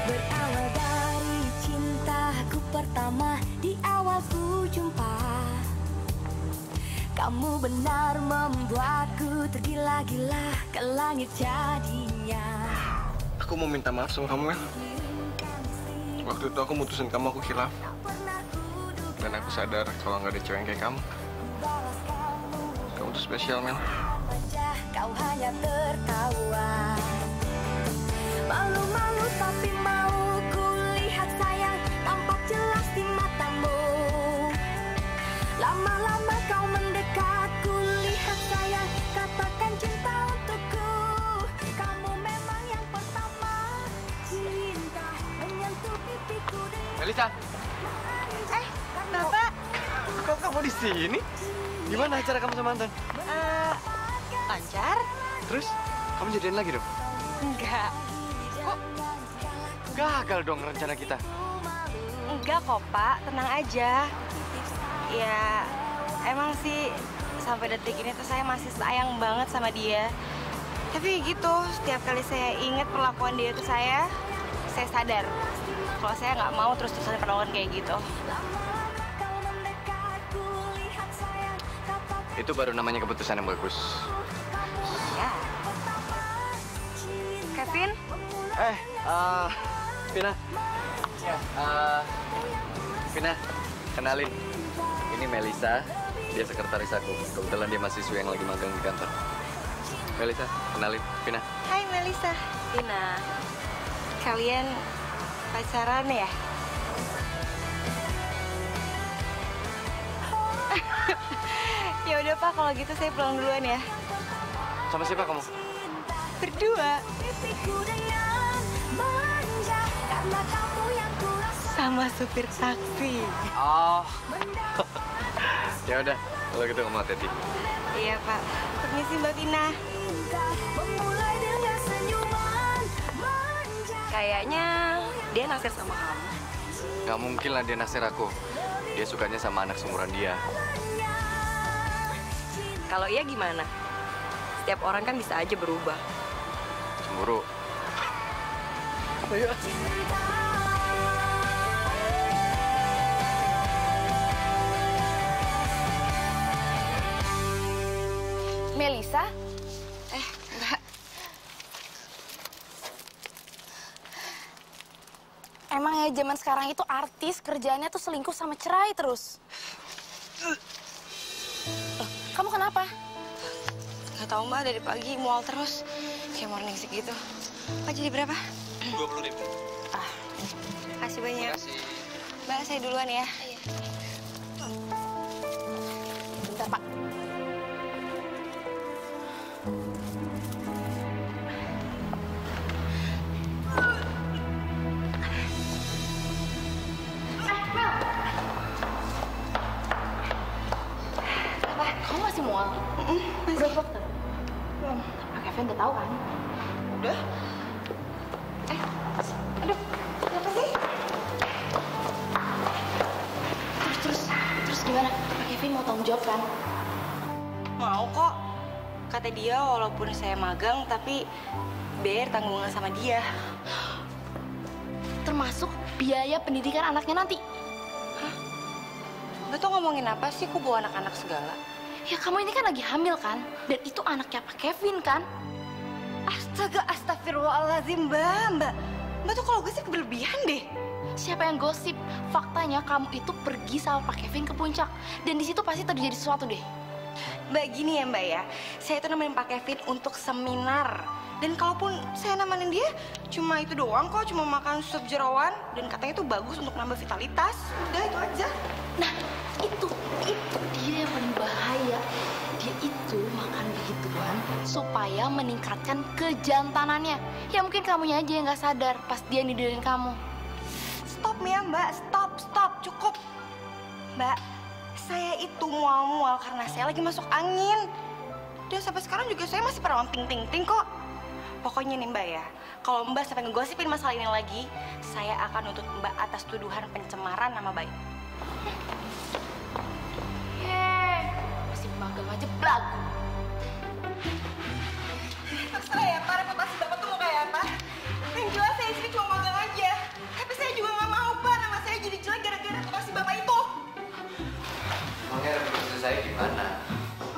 Berawal dari cintaku pertama di awal ku jumpa, kamu benar membuatku tergila-gila ke langit jadinya. Aku mau minta maaf sama kamu, Mel. Waktu itu aku mutusin kamu, aku khilaf. Dan aku sadar kalau nggak ada cewek yang kayak kamu. Kamu tuh spesial, Mel. Wajah kau hanya tertawa. Malu-malu tapi mau ku lihat sayang, tampak jelas di matamu. Lama-lama kau mendekat, ku lihat sayang, katakan cinta untukku. Kamu memang yang pertama, cinta menyentuh pipiku dengan Melisa, Bapak, kok kamu di sini? Gimana acara kamu sama Anton? lancar? Terus, kamu jadian lagi dong? Enggak. Kok gagal dong rencana kita? Enggak kok, Pak. Tenang aja. Ya, emang sih sampai detik ini tuh saya masih sayang banget sama dia. Tapi gitu, setiap kali saya ingat perlakuan dia ke saya sadar kalau saya nggak mau terus-terusan perlakuan kayak gitu. Itu baru namanya keputusan yang bagus. Ya. Kevin? Vina. Vina, kenalin. Ini Melisa, dia sekretaris aku. Kebetulan dia mahasiswa yang lagi magang di kantor. Melisa, kenalin. Vina. Hai Melisa. Tina. Kalian pacaran ya? Ya udah Pak, kalau gitu saya pulang duluan ya. Sama siapa kamu? Berdua. Sama supir taksi. Oh. Ya udah, kalau gitu kamu hati-hati. Iya Pak. Permisi Mbak Tina. Memulai dengan senyum. Kayaknya dia naksir sama kamu. Nggak mungkin lah dia naksir aku. Dia sukanya sama anak seumuran dia. Kalau iya gimana? Setiap orang kan bisa aja berubah. Cemburu. Ayo. Melisa? Mbak. Emang ya zaman sekarang itu artis kerjaannya tuh selingkuh sama cerai terus. Loh, kamu kenapa? Gak tau Mbak, dari pagi mual terus. Kayak morning sick gitu. Pak jadi berapa? 20.000. Kasih banyak. Mbak, saya duluan ya. Bentar, Pak. Kamu masih mual? Udah dokter? Belum. Pak Kevin udah tahu kan? Udah? Aduh, kenapa sih? Terus gimana? Pak Kevin mau tanggung jawab kan? Mau kok. Kata dia walaupun saya magang, tapi biar tanggungan sama dia. Termasuk biaya pendidikan anaknya nanti. Mbak tuh ngomongin apa sih? Kok bawa anak-anak segala? Ya kamu ini kan lagi hamil kan? Dan itu anaknya Pak Kevin kan? Astaga, astagfirullahaladzim, Mbak. Mbak tuh kalau gue sih berlebihan deh. Siapa yang gosip? Faktanya kamu itu pergi sama Pak Kevin ke puncak. Dan di situ pasti terjadi sesuatu deh. Mbak, gini ya Mbak ya. Saya itu nemenin Pak Kevin untuk seminar. Dan kalaupun saya nemenin dia, cuma itu doang kok. Cuma makan sup jeroan. Dan katanya itu bagus untuk nambah vitalitas. Udah, itu aja. Nah, itu dia yang paling bahaya. Dia itu makan begituan supaya meningkatkan kejantanannya. Ya mungkin kamunya aja yang nggak sadar pas dia nidirin kamu. Stop ya Mbak, stop, cukup. Mbak, saya itu mual-mual karena saya lagi masuk angin. Dan sampai sekarang juga saya masih perawan ting-ting-ting kok. Pokoknya nih Mbak ya, kalau Mbak sampai ngegosipin masalah ini lagi, saya akan nuntut Mbak atas tuduhan pencemaran nama baik. Masih magang aja belagu. Terserah ya Pak, reputasi Bapak tuh mau kayak apa? Yang jelas saya sini cuma magang aja. Tapi saya juga nggak mau Pak, nama saya jadi jelek gara-gara reputasi Bapak itu. Emangnya reputasi saya gimana?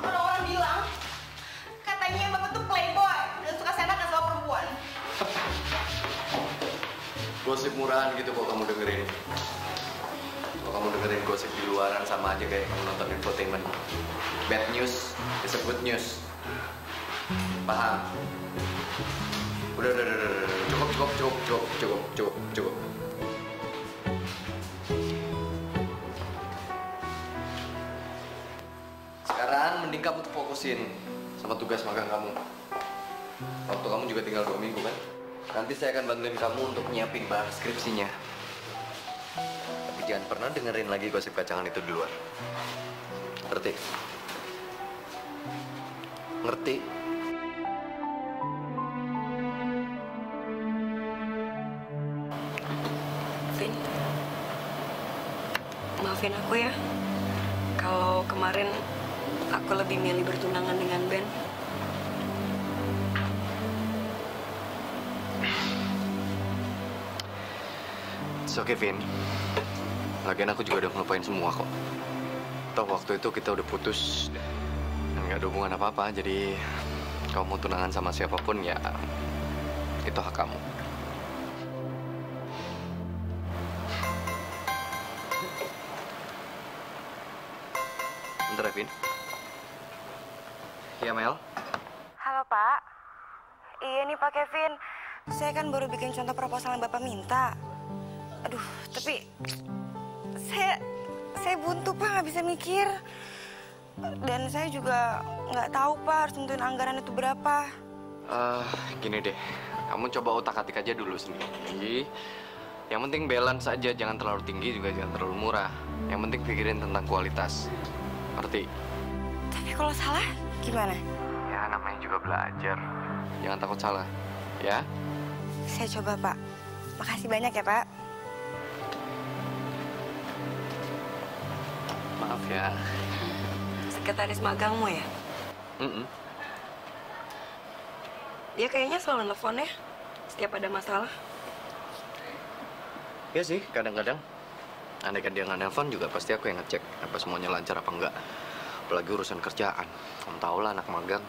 Orang-orang bilang, katanya Bapak tuh playboy dan suka senakan sama perempuan. Gosip murahan gitu kok kamu dengerin. Kalau kamu dengerin gosip di luaran sama aja kayak kamu nonton infotainment. Bad news is a good news. Paham? Udah. Cukup. Sekarang mending kamu tuh fokusin sama tugas magang kamu. Waktu kamu juga tinggal 2 minggu kan? Nanti saya akan bantuin kamu untuk nyiapin bahan skripsinya. Tapi jangan pernah dengerin lagi gosip kacangan itu di luar. Ngerti? Ngerti? Vin, maafin aku ya. Kalau kemarin aku lebih milih bertunangan dengan Ben. It's okay, Vin. Lagian aku juga udah ngelupain semua kok. Toh waktu itu kita udah putus dan gak ada hubungan apa-apa. Jadi kamu mau tunangan sama siapapun ya itu hak kamu. Bentar ya, Vin. Iya, Mel. Halo Pak. Iya nih Pak Kevin. Saya kan baru bikin contoh proposal yang Bapak minta. Aduh, tapi saya buntu Pak, nggak bisa mikir. Dan saya juga nggak tahu Pak harus tentuin anggaran itu berapa. Gini deh. Kamu coba otak-atik aja dulu sendiri. Yang penting balance aja, jangan terlalu tinggi juga jangan terlalu murah. Yang penting pikirin tentang kualitas. Ngerti? Tapi kalau salah gimana? Ya namanya juga belajar. Jangan takut salah, ya? Saya coba Pak. Makasih banyak ya, Pak. Maaf ya. Sekretaris magangmu ya? Dia kayaknya selalu nelfon ya, setiap ada masalah. Iya sih, kadang-kadang. Andaikan dia nggak nelfon juga pasti aku yang ngecek apa semuanya lancar apa enggak. Apalagi urusan kerjaan. Kamu tau lah anak magang.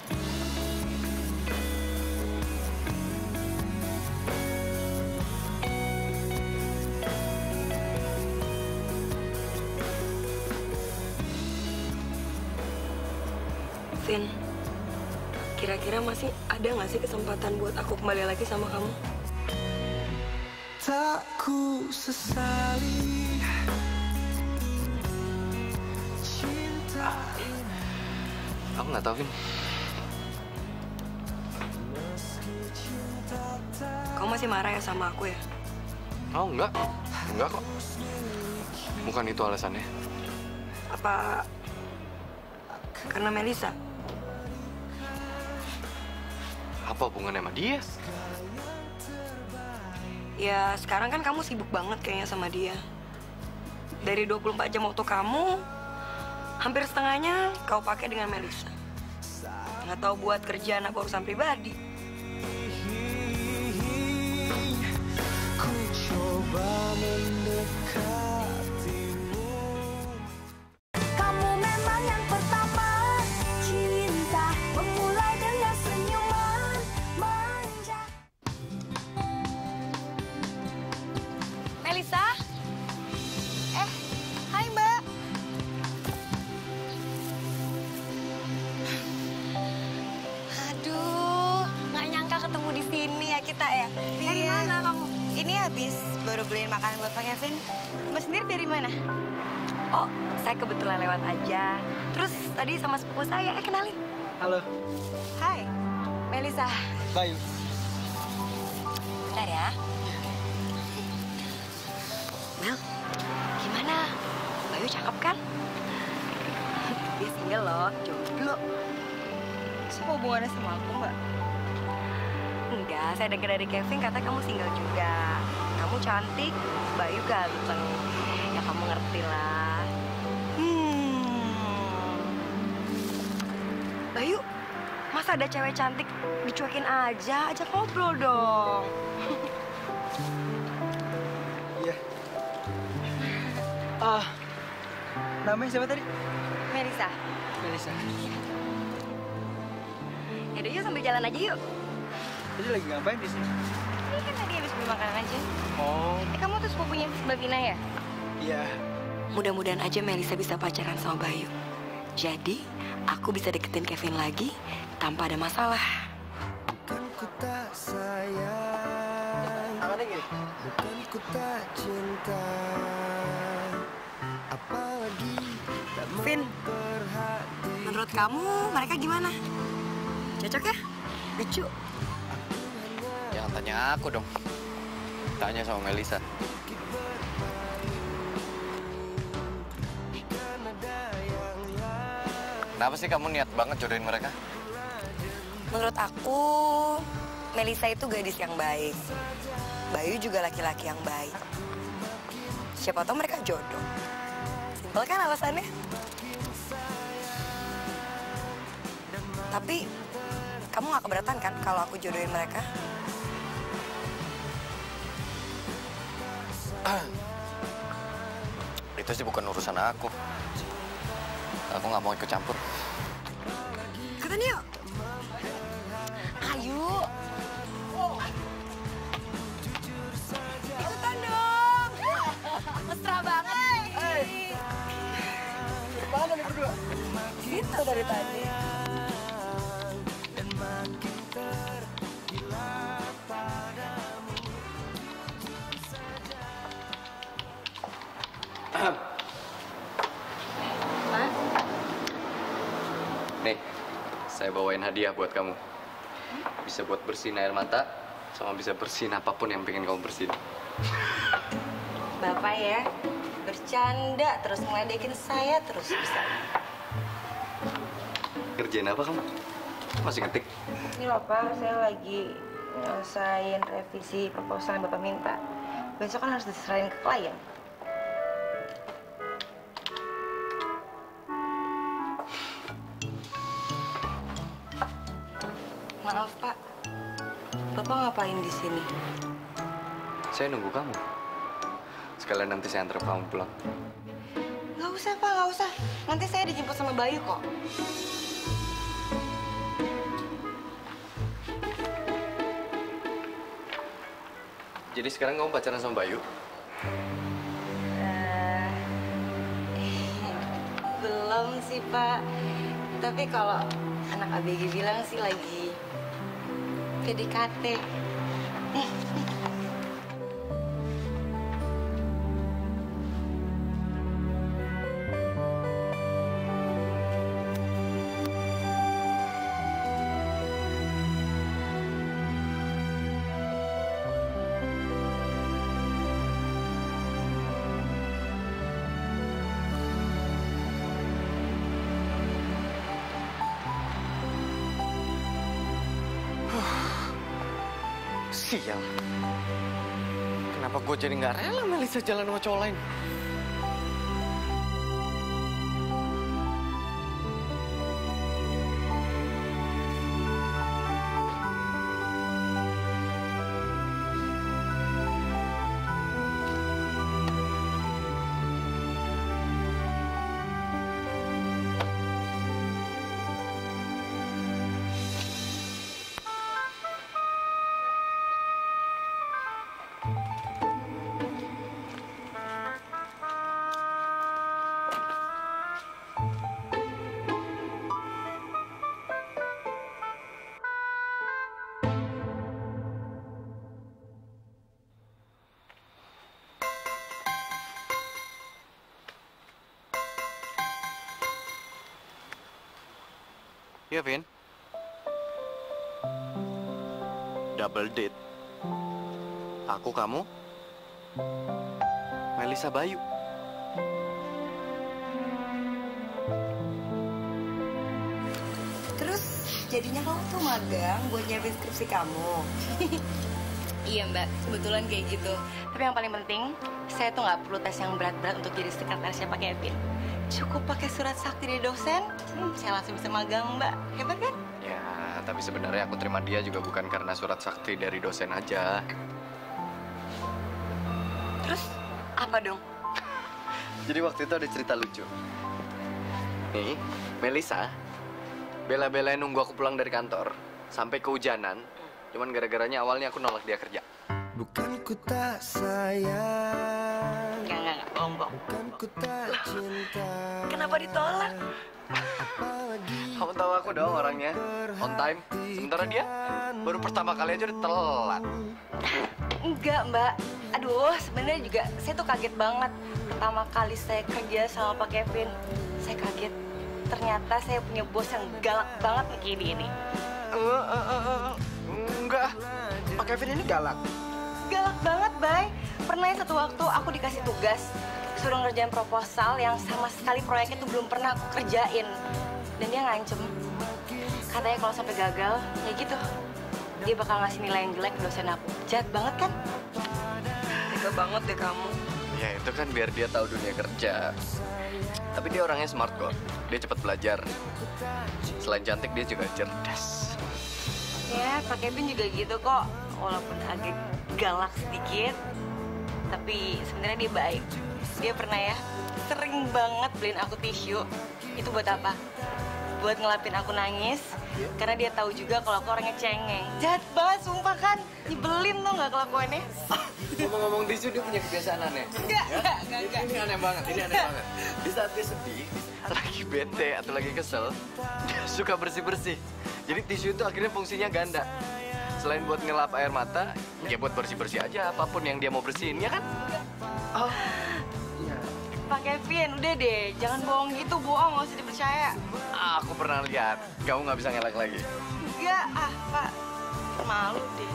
Vin, kira-kira masih ada nggak sih kesempatan buat aku kembali lagi sama kamu? Tak ku sesali cinta ini. Aku nggak tahu, Vin. Kamu masih marah ya sama aku ya? Oh, enggak. Enggak kok. Bukan itu alasannya. Apa karena Melisa? Apa hubungannya sama dia? Ya, sekarang kan kamu sibuk banget kayaknya sama dia. Dari 24 jam waktu kamu, hampir setengahnya kau pakai dengan Melisa. Nggak tahu buat kerjaan apa urusan pribadi. Ku coba mendekatimu. Kamu memang yang pertama. Cinta memulai dengan senyuman manja. Melisa? Hai Mbak. Aduh, nggak nyangka ketemu di sini ya kita ya. Dari mana kamu? Ini habis baru beliin makanan buat Pak Kevin. Mbak sendiri dari mana? Oh, saya kebetulan lewat aja. Terus tadi sama sepupu saya, kenalin. Halo, Hai, Melisa. Bayu. Bentar ya. Mel, gimana? Bayu cakep kan? Dia single loh, jomblo. Siapa hubungannya sama aku, Mbak? Enggak, saya dengar dari Kevin katanya kamu single juga. Kamu cantik, Bayu ganteng. Ya kamu ngerti lah. Bayu, masa ada cewek cantik dicuekin aja? Ajak ngobrol dong. Iya. Namanya siapa tadi? Melisa. Melisa. Yaudah yuk sambil jalan aja yuk. Jadi lagi ngapain di sini? Ini kan tadi habis beli makanan aja. Oh, Kamu tuh sepupunya Mbak Vina ya? iya. Mudah-mudahan aja Melisa bisa pacaran sama Bayu. Jadi, aku bisa deketin Kevin lagi tanpa ada masalah. Bukan ku tak sayang, Tangannya gini. bukan ku tak cinta, apalagi tak Vin, memperhatikan. menurut kamu mereka gimana? Cocok ya? Lucu. Jangan tanya aku dong. Tanya sama Melisa. Kenapa sih kamu niat banget jodohin mereka? Menurut aku, Melisa itu gadis yang baik. Bayu juga laki-laki yang baik. Siapa tahu mereka jodoh. Simpel kan alasannya? Tapi, kamu gak keberatan kan kalau aku jodohin mereka? Itu sih bukan urusan aku. Aku nggak mau ikut campur. Ikutan yuk. Ayo. Ikutan dong. Mesra banget. Mana nih berdua? Gitu dari tadi. Mas, Nih, saya bawain hadiah buat kamu. Bisa buat bersihin air mata, sama bisa bersihin apapun yang pengen kamu bersihin. Bapak ya, bercanda terus ngeledekin saya terus bisa. Kerjain apa kamu? Masih ngetik? Ini Bapak, saya lagi nyelesain revisi proposal yang Bapak minta. Besok kan harus diserahin ke klien. Maaf, Pak. Bapak ngapain di sini? Saya nunggu kamu. Sekalian nanti saya antar kamu pulang. Nggak usah, Pak, nggak usah. Nanti saya dijemput sama Bayu kok. Jadi sekarang kamu pacaran sama Bayu? Belum sih, Pak. Tapi kalau anak ABG bilang sih lagi PDKT. Sial. Kenapa gue jadi nggak rela Melisa jalan sama cowok lain? Iya, Vin. Double date. Aku, kamu, Melisa, Bayu. Terus jadinya kamu tuh magang buat nyiapin skripsi kamu. Iya Mbak, kebetulan kayak gitu. Tapi yang paling penting, saya tuh nggak perlu tes yang berat-berat untuk jadi sekretarisnya Pak Kevin. Cukup pakai surat sakti dari dosen, saya langsung bisa magang, Mbak. Hebat kan? Ya, tapi sebenarnya aku terima dia juga bukan karena surat sakti dari dosen aja. Terus apa dong? Jadi waktu itu ada cerita lucu. Nih, Melisa bela-belain nunggu aku pulang dari kantor sampai kehujanan. Cuman gara-garanya awalnya aku nolak dia kerja. Bukan ku tak sayang, Enggak, bohong. bukan ku tak cinta. Kenapa ditolak? Kamu tahu aku dong orangnya, on time. Sementara dia baru pertama kali aja udah telat. Enggak, Mbak. Aduh, sebenarnya juga saya tuh kaget banget. Pertama kali saya kerja sama Pak Kevin, saya kaget. Ternyata saya punya bos yang galak banget nih kayak gini. Enggak, Pak Kevin ini galak. Galak banget, Bay. Pernah ya satu waktu aku dikasih tugas suruh ngerjain proposal yang sama sekali proyeknya tuh belum pernah aku kerjain. Dan dia ngancem. Katanya kalau sampai gagal, ya gitu. Dia bakal ngasih nilai yang jelek ke dosen aku. Jahat banget kan? Tega banget deh kamu. Ya itu kan biar dia tahu dunia kerja. Tapi dia orangnya smart kok. Dia cepat belajar. Selain cantik dia juga cerdas. Ya, Pak Kevin juga gitu kok. Walaupun agak galak sedikit, tapi sebenarnya dia baik. Dia pernah ya, sering banget beliin aku tisu. Itu buat apa? Buat ngelapin aku nangis. Karena dia tahu juga kalau aku orangnya cengeng. Jahat banget, sumpah kan. Nyebelin tuh nggak kelakuannya. Ngomong-ngomong tisu dia punya kebiasaan aneh. Enggak. Ini aneh banget, ini aneh banget. Di saat dia sedih, lagi bete atau lagi kesel, dia suka bersih-bersih. Jadi tisu itu akhirnya fungsinya ganda. Selain buat ngelap air mata, ya buat bersih-bersih aja apapun yang dia mau bersihin, ya kan? Oh, iya. Pak Kevin, udah deh. Jangan bohong gitu, bohong. Nggak usah dipercaya. Aku pernah lihat, kamu nggak bisa ngelak lagi. Enggak, Pak. Malu deh.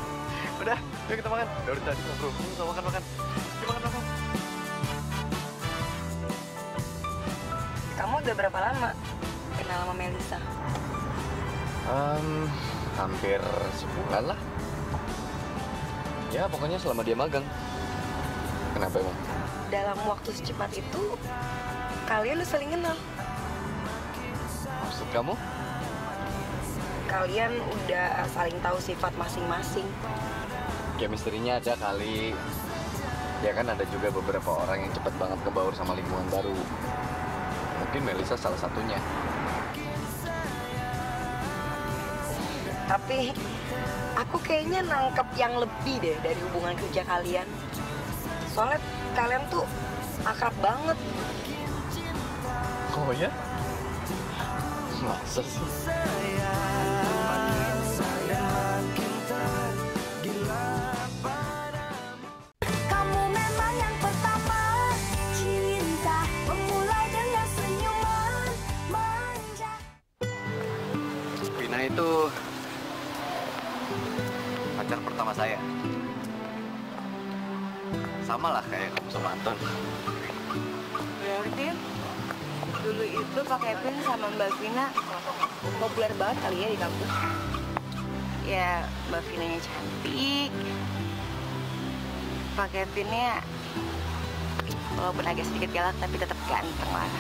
Udah, yuk kita makan. Dari tadi ngobrol, nggak makan-makan. Yuk makan-makan. Kamu udah berapa lama kenal sama Melisa? Hampir sebulan lah. Ya, pokoknya selama dia magang. Kenapa emang? Dalam waktu secepat itu, kalian udah saling kenal. Maksud kamu? Kalian udah saling tahu sifat masing-masing. Chemistry-nya ada kali. Ya kan ada juga beberapa orang yang cepet banget kebaur sama lingkungan baru. Mungkin Melisa salah satunya. Tapi aku kayaknya nangkep yang lebih deh dari hubungan kerja kalian. Soalnya kalian tuh akrab banget. Oh ya? Masa sih? Kamu memang yang pertama, cinta memulai dengan senyuman manja. Vina itu pacar pertama saya. Sama lah kayak kamu sama Anton. Berarti dulu itu Pak Kevin sama Mbak Vina populer banget kali ya di kampus. Ya, Mbak Vinanya cantik. Pak Kevinnya walaupun agak sedikit galak tapi tetap ganteng lah.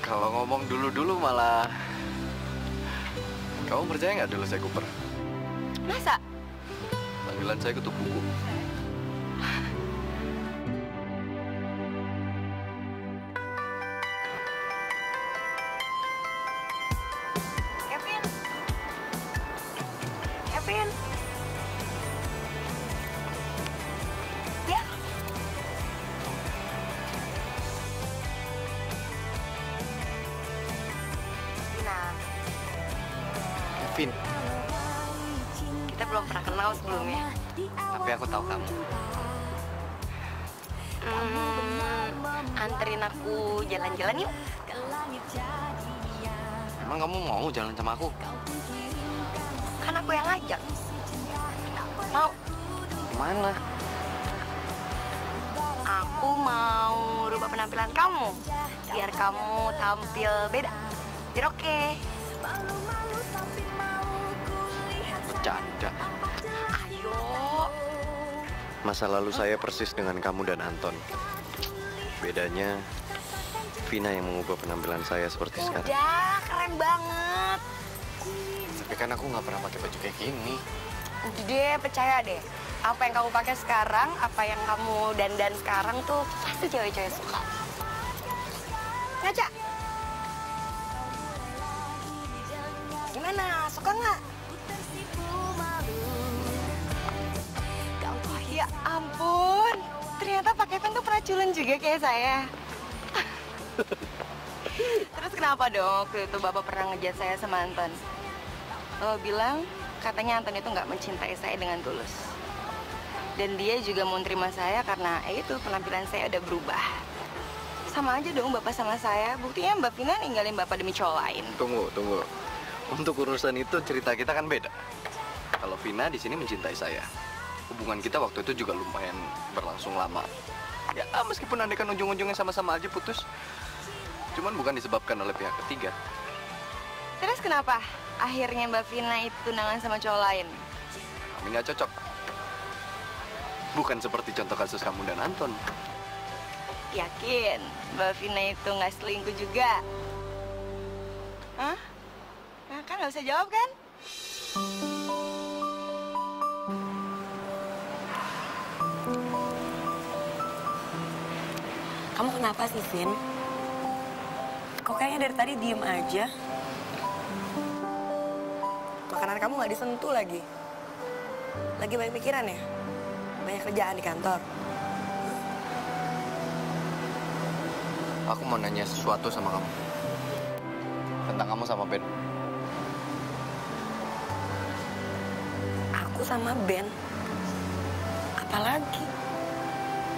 Kalau ngomong dulu-dulu malah... Kamu percaya nggak dulu saya Cooper? Masa? Panggilan saya Kutu Buku. Kevin. Kevin. Ya. Nah, Kevin, kita belum pernah kenal sebelumnya. tapi aku tahu kamu. Anterin aku jalan-jalan yuk. Emang kamu mau jalan sama aku? Kan aku yang ngajak. Mau? Kemana? Aku mau rubah penampilan kamu. Biar kamu tampil beda. Biar oke. Bercanda. Ayo. Masa lalu saya persis dengan kamu dan Anton. Bedanya, Vina yang mengubah penampilan saya seperti sekarang. Udah, keren banget. Tapi kan aku nggak pernah pakai baju kayak gini. Udah deh, percaya deh. Apa yang kamu pakai sekarang, apa yang kamu dandan sekarang tuh pasti cewek-cewek suka. Ngaca? Gimana? Suka nggak? Oh, ya ampun. Ternyata Pak Kevin tuh pernah culun juga kayak saya. Terus kenapa dong waktu itu Bapak pernah ngejat saya sama Anton? Bapak bilang katanya Anton itu nggak mencintai saya dengan tulus. Dan dia juga mau terima saya karena itu penampilan saya udah berubah. Sama aja dong Bapak sama saya. Buktinya Mbak Vina ninggalin Bapak demi cowok lain. Tunggu. Untuk urusan itu cerita kita kan beda. Kalau Vina di sini mencintai saya. Hubungan kita waktu itu juga lumayan berlangsung lama. Ya meskipun andai kan ujung-ujungnya sama-sama aja putus. Cuman bukan disebabkan oleh pihak ketiga. Terus kenapa akhirnya Mbak Vina itu tunangan sama cowok lain? Kami nggak cocok. Bukan seperti contoh kasus kamu dan Anton. Yakin Mbak Vina itu nggak selingkuh juga? Hah? Nah, kan nggak bisa jawab kan? Kamu kenapa sih, Vin? Kok kayaknya dari tadi diem aja? Makanan kamu nggak disentuh lagi. Lagi banyak pikiran ya? Banyak kerjaan di kantor. Aku mau nanya sesuatu sama kamu. Tentang kamu sama Ben. Aku sama Ben. Apalagi?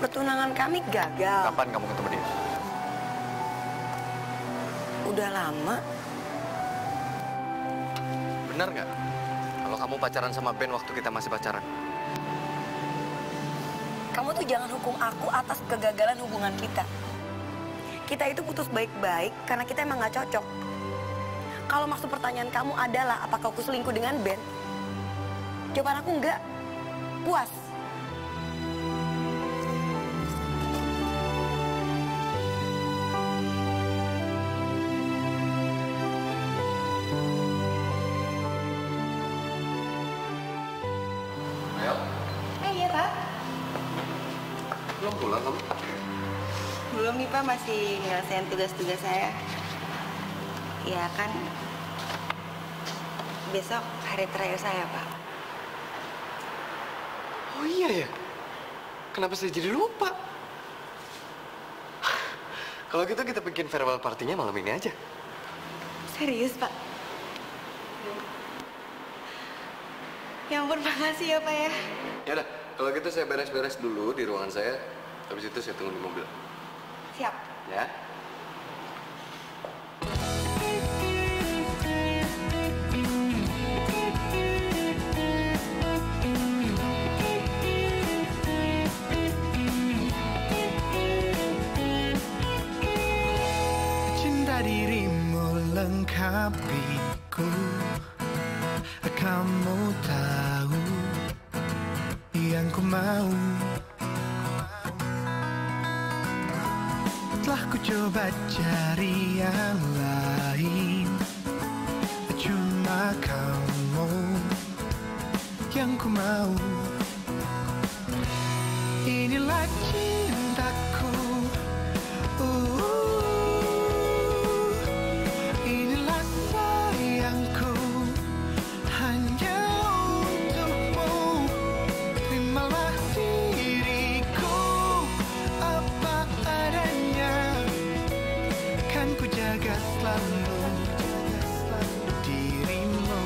Pertunangan kami gagal. Kapan kamu ketemu dia? Udah lama. Benar nggak? Kalau kamu pacaran sama Ben waktu kita masih pacaran? Kamu tuh jangan hukum aku atas kegagalan hubungan kita. Kita itu putus baik-baik karena kita emang nggak cocok. Kalau maksud pertanyaan kamu adalah apakah aku selingkuh dengan Ben? Jawaban aku enggak. Puas. Mel, Iya, Pak. belum pulang kamu? Belum nih, Pak. Masih nyelesain tugas-tugas saya. Ya kan, besok hari terakhir saya, Pak. Oh iya ya? Kenapa saya jadi lupa? Kalau gitu kita bikin farewell partinya malam ini aja. Serius, Pak? Ya ampun, makasih ya, Pak ya. Ya udah, kalau gitu saya beres-beres dulu di ruangan saya. Habis itu saya tunggu di mobil. Siap. Ya? Cinta dirimu lengkapiku. Kamu tahu yang ku mau. Telah ku coba cari yang lain, cuma kamu yang ku mau. Inilah cintaku. Inilah sayangku. Hanya untukmu, terimalah diriku apa adanya. Kan ku jaga selalu dirimu,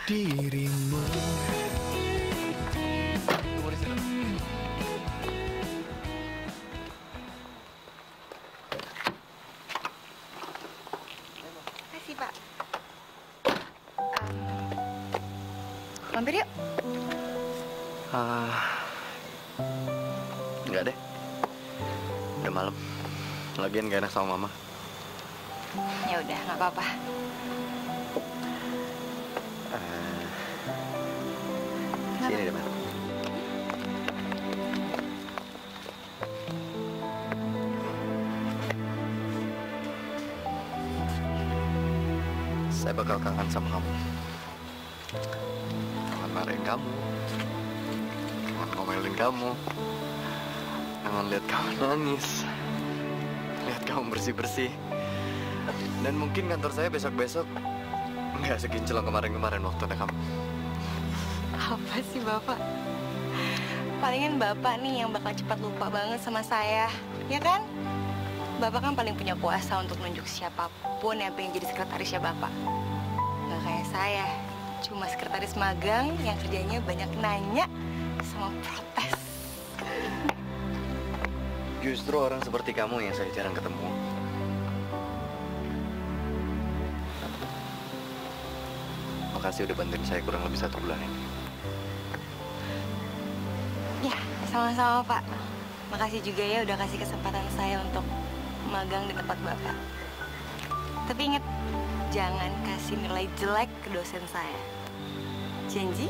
dirimu. Tunggu di situ. Makasih, Pak. Mampir yuk. Enggak deh. Udah malam. Lagian gak enak sama mama. Ya udah, nggak apa-apa. Sini deh, Mel. Saya bakal kangen sama kamu. Kangen marahin kamu. Kangen ngomelin kamu. Kangen lihat kamu nangis. Lihat kamu bersih-bersih. Dan mungkin kantor saya besok-besok nggak sekinclong kemarin-kemarin waktu ada kamu. Apa sih, Bapak? Palingan Bapak nih yang bakal cepat lupa banget sama saya. Ya kan? Bapak kan paling punya kuasa untuk nunjuk siapapun yang pengen jadi sekretarisnya Bapak. Nggak kayak saya. Cuma sekretaris magang yang kerjanya banyak nanya sama protes. Justru orang seperti kamu yang saya jarang ketemu. Makasih udah bantuin saya kurang lebih 1 bulan ini. Ya, sama-sama, Pak. Makasih juga ya udah kasih kesempatan saya untuk magang di tempat Bapak. Tapi ingat, jangan kasih nilai jelek ke dosen saya. Janji?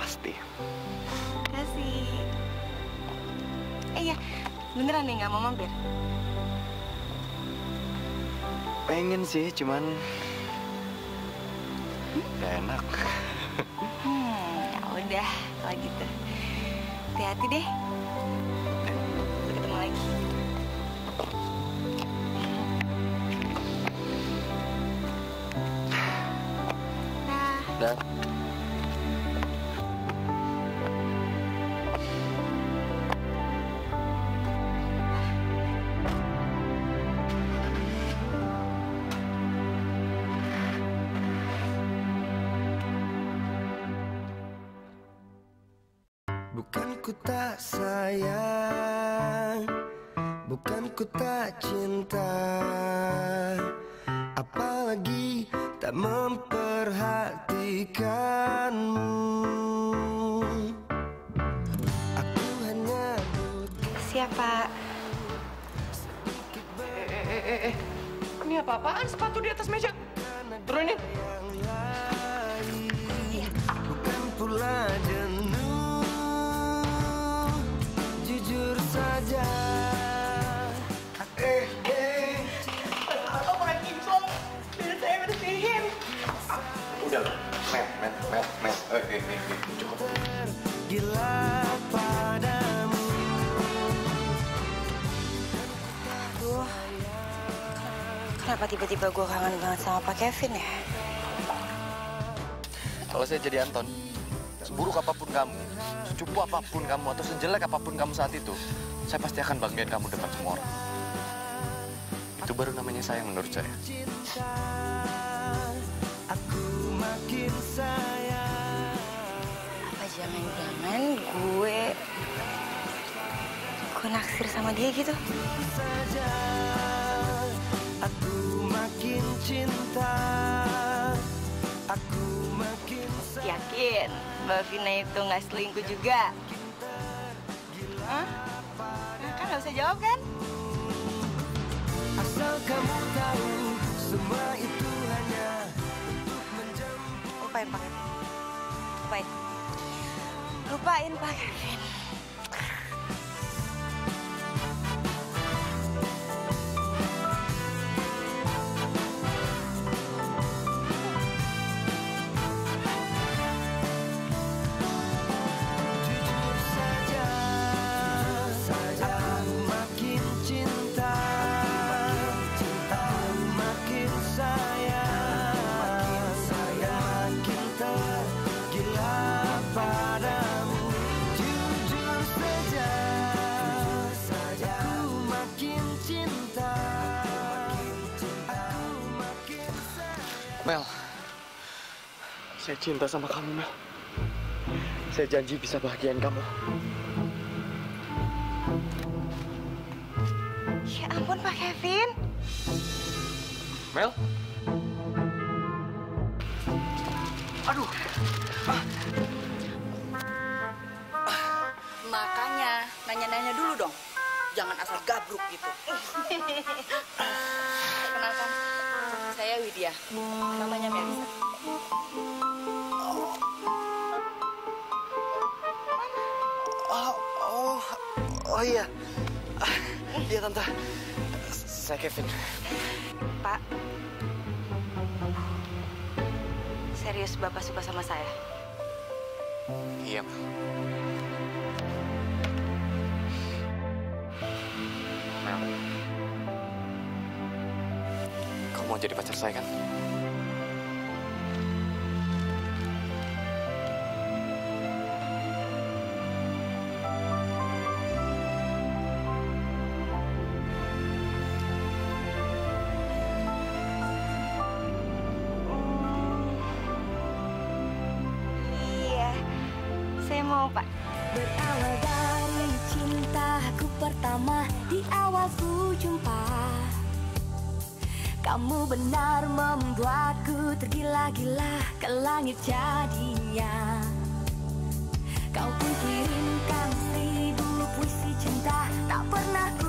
Pasti. Kasih. Iya, beneran nih nggak mau mampir? Pengen sih, cuman gak enak. Ya udah, kalau gitu. Hati-hati deh. Sampai ketemu lagi. Dah. Bukan ku tak sayang, bukan ku tak cinta, apalagi tak memperhatikanmu. Aku hanya Siap, Pak. Ini apa-apaan sepatu di atas meja? Turunin. gila padamu. Aduh, kenapa tiba-tiba gue kangen banget sama Pak Kevin ya? Kalau saya jadi Anton, seburuk apapun kamu, secupu apapun kamu, atau sejelek apapun kamu saat itu, saya pasti akan banggain kamu depan semua orang. Itu baru namanya sayang menurut saya. Aku makin sayang. Apa jangan-jangan gue naksir sama dia gitu? Saja aku makin cinta. Aku makin Yakin Mbak Vina itu nggak selingkuh juga? Hah? Nah, kan nggak bisa jawab kan? asal kamu tahu semua itu hanya untuk menjemput. Lupain Pak Kevin. Lupain Pak Kevin. Jujur saja, aku makin cinta. Aku makin sayang. Makin tergila padamu. Jujur saja, aku makin cinta. Aku makin Mel, saya cinta sama kamu, Mel. Saya janji bisa bahagiain kamu. Ya ampun Pak Kevin. Mel? Aduh. Makanya nanya-nanya dulu dong. Jangan asal gabruk gitu. Kenalkan, saya Widya. Namanya Melisa. Oh iya. Iya, Tante. Saya Kevin. Pak, serius Bapak suka sama saya? Iya, Mel. Mel. Kamu mau jadi pacar saya kan? Iya, saya mau Pak. Berawal dari cintaku pertama di awal ku jumpa. Kamu benar membuatku tergila-gila ke langit jadinya. Kau pun kirimkan 1000 puisi cinta tak pernah ku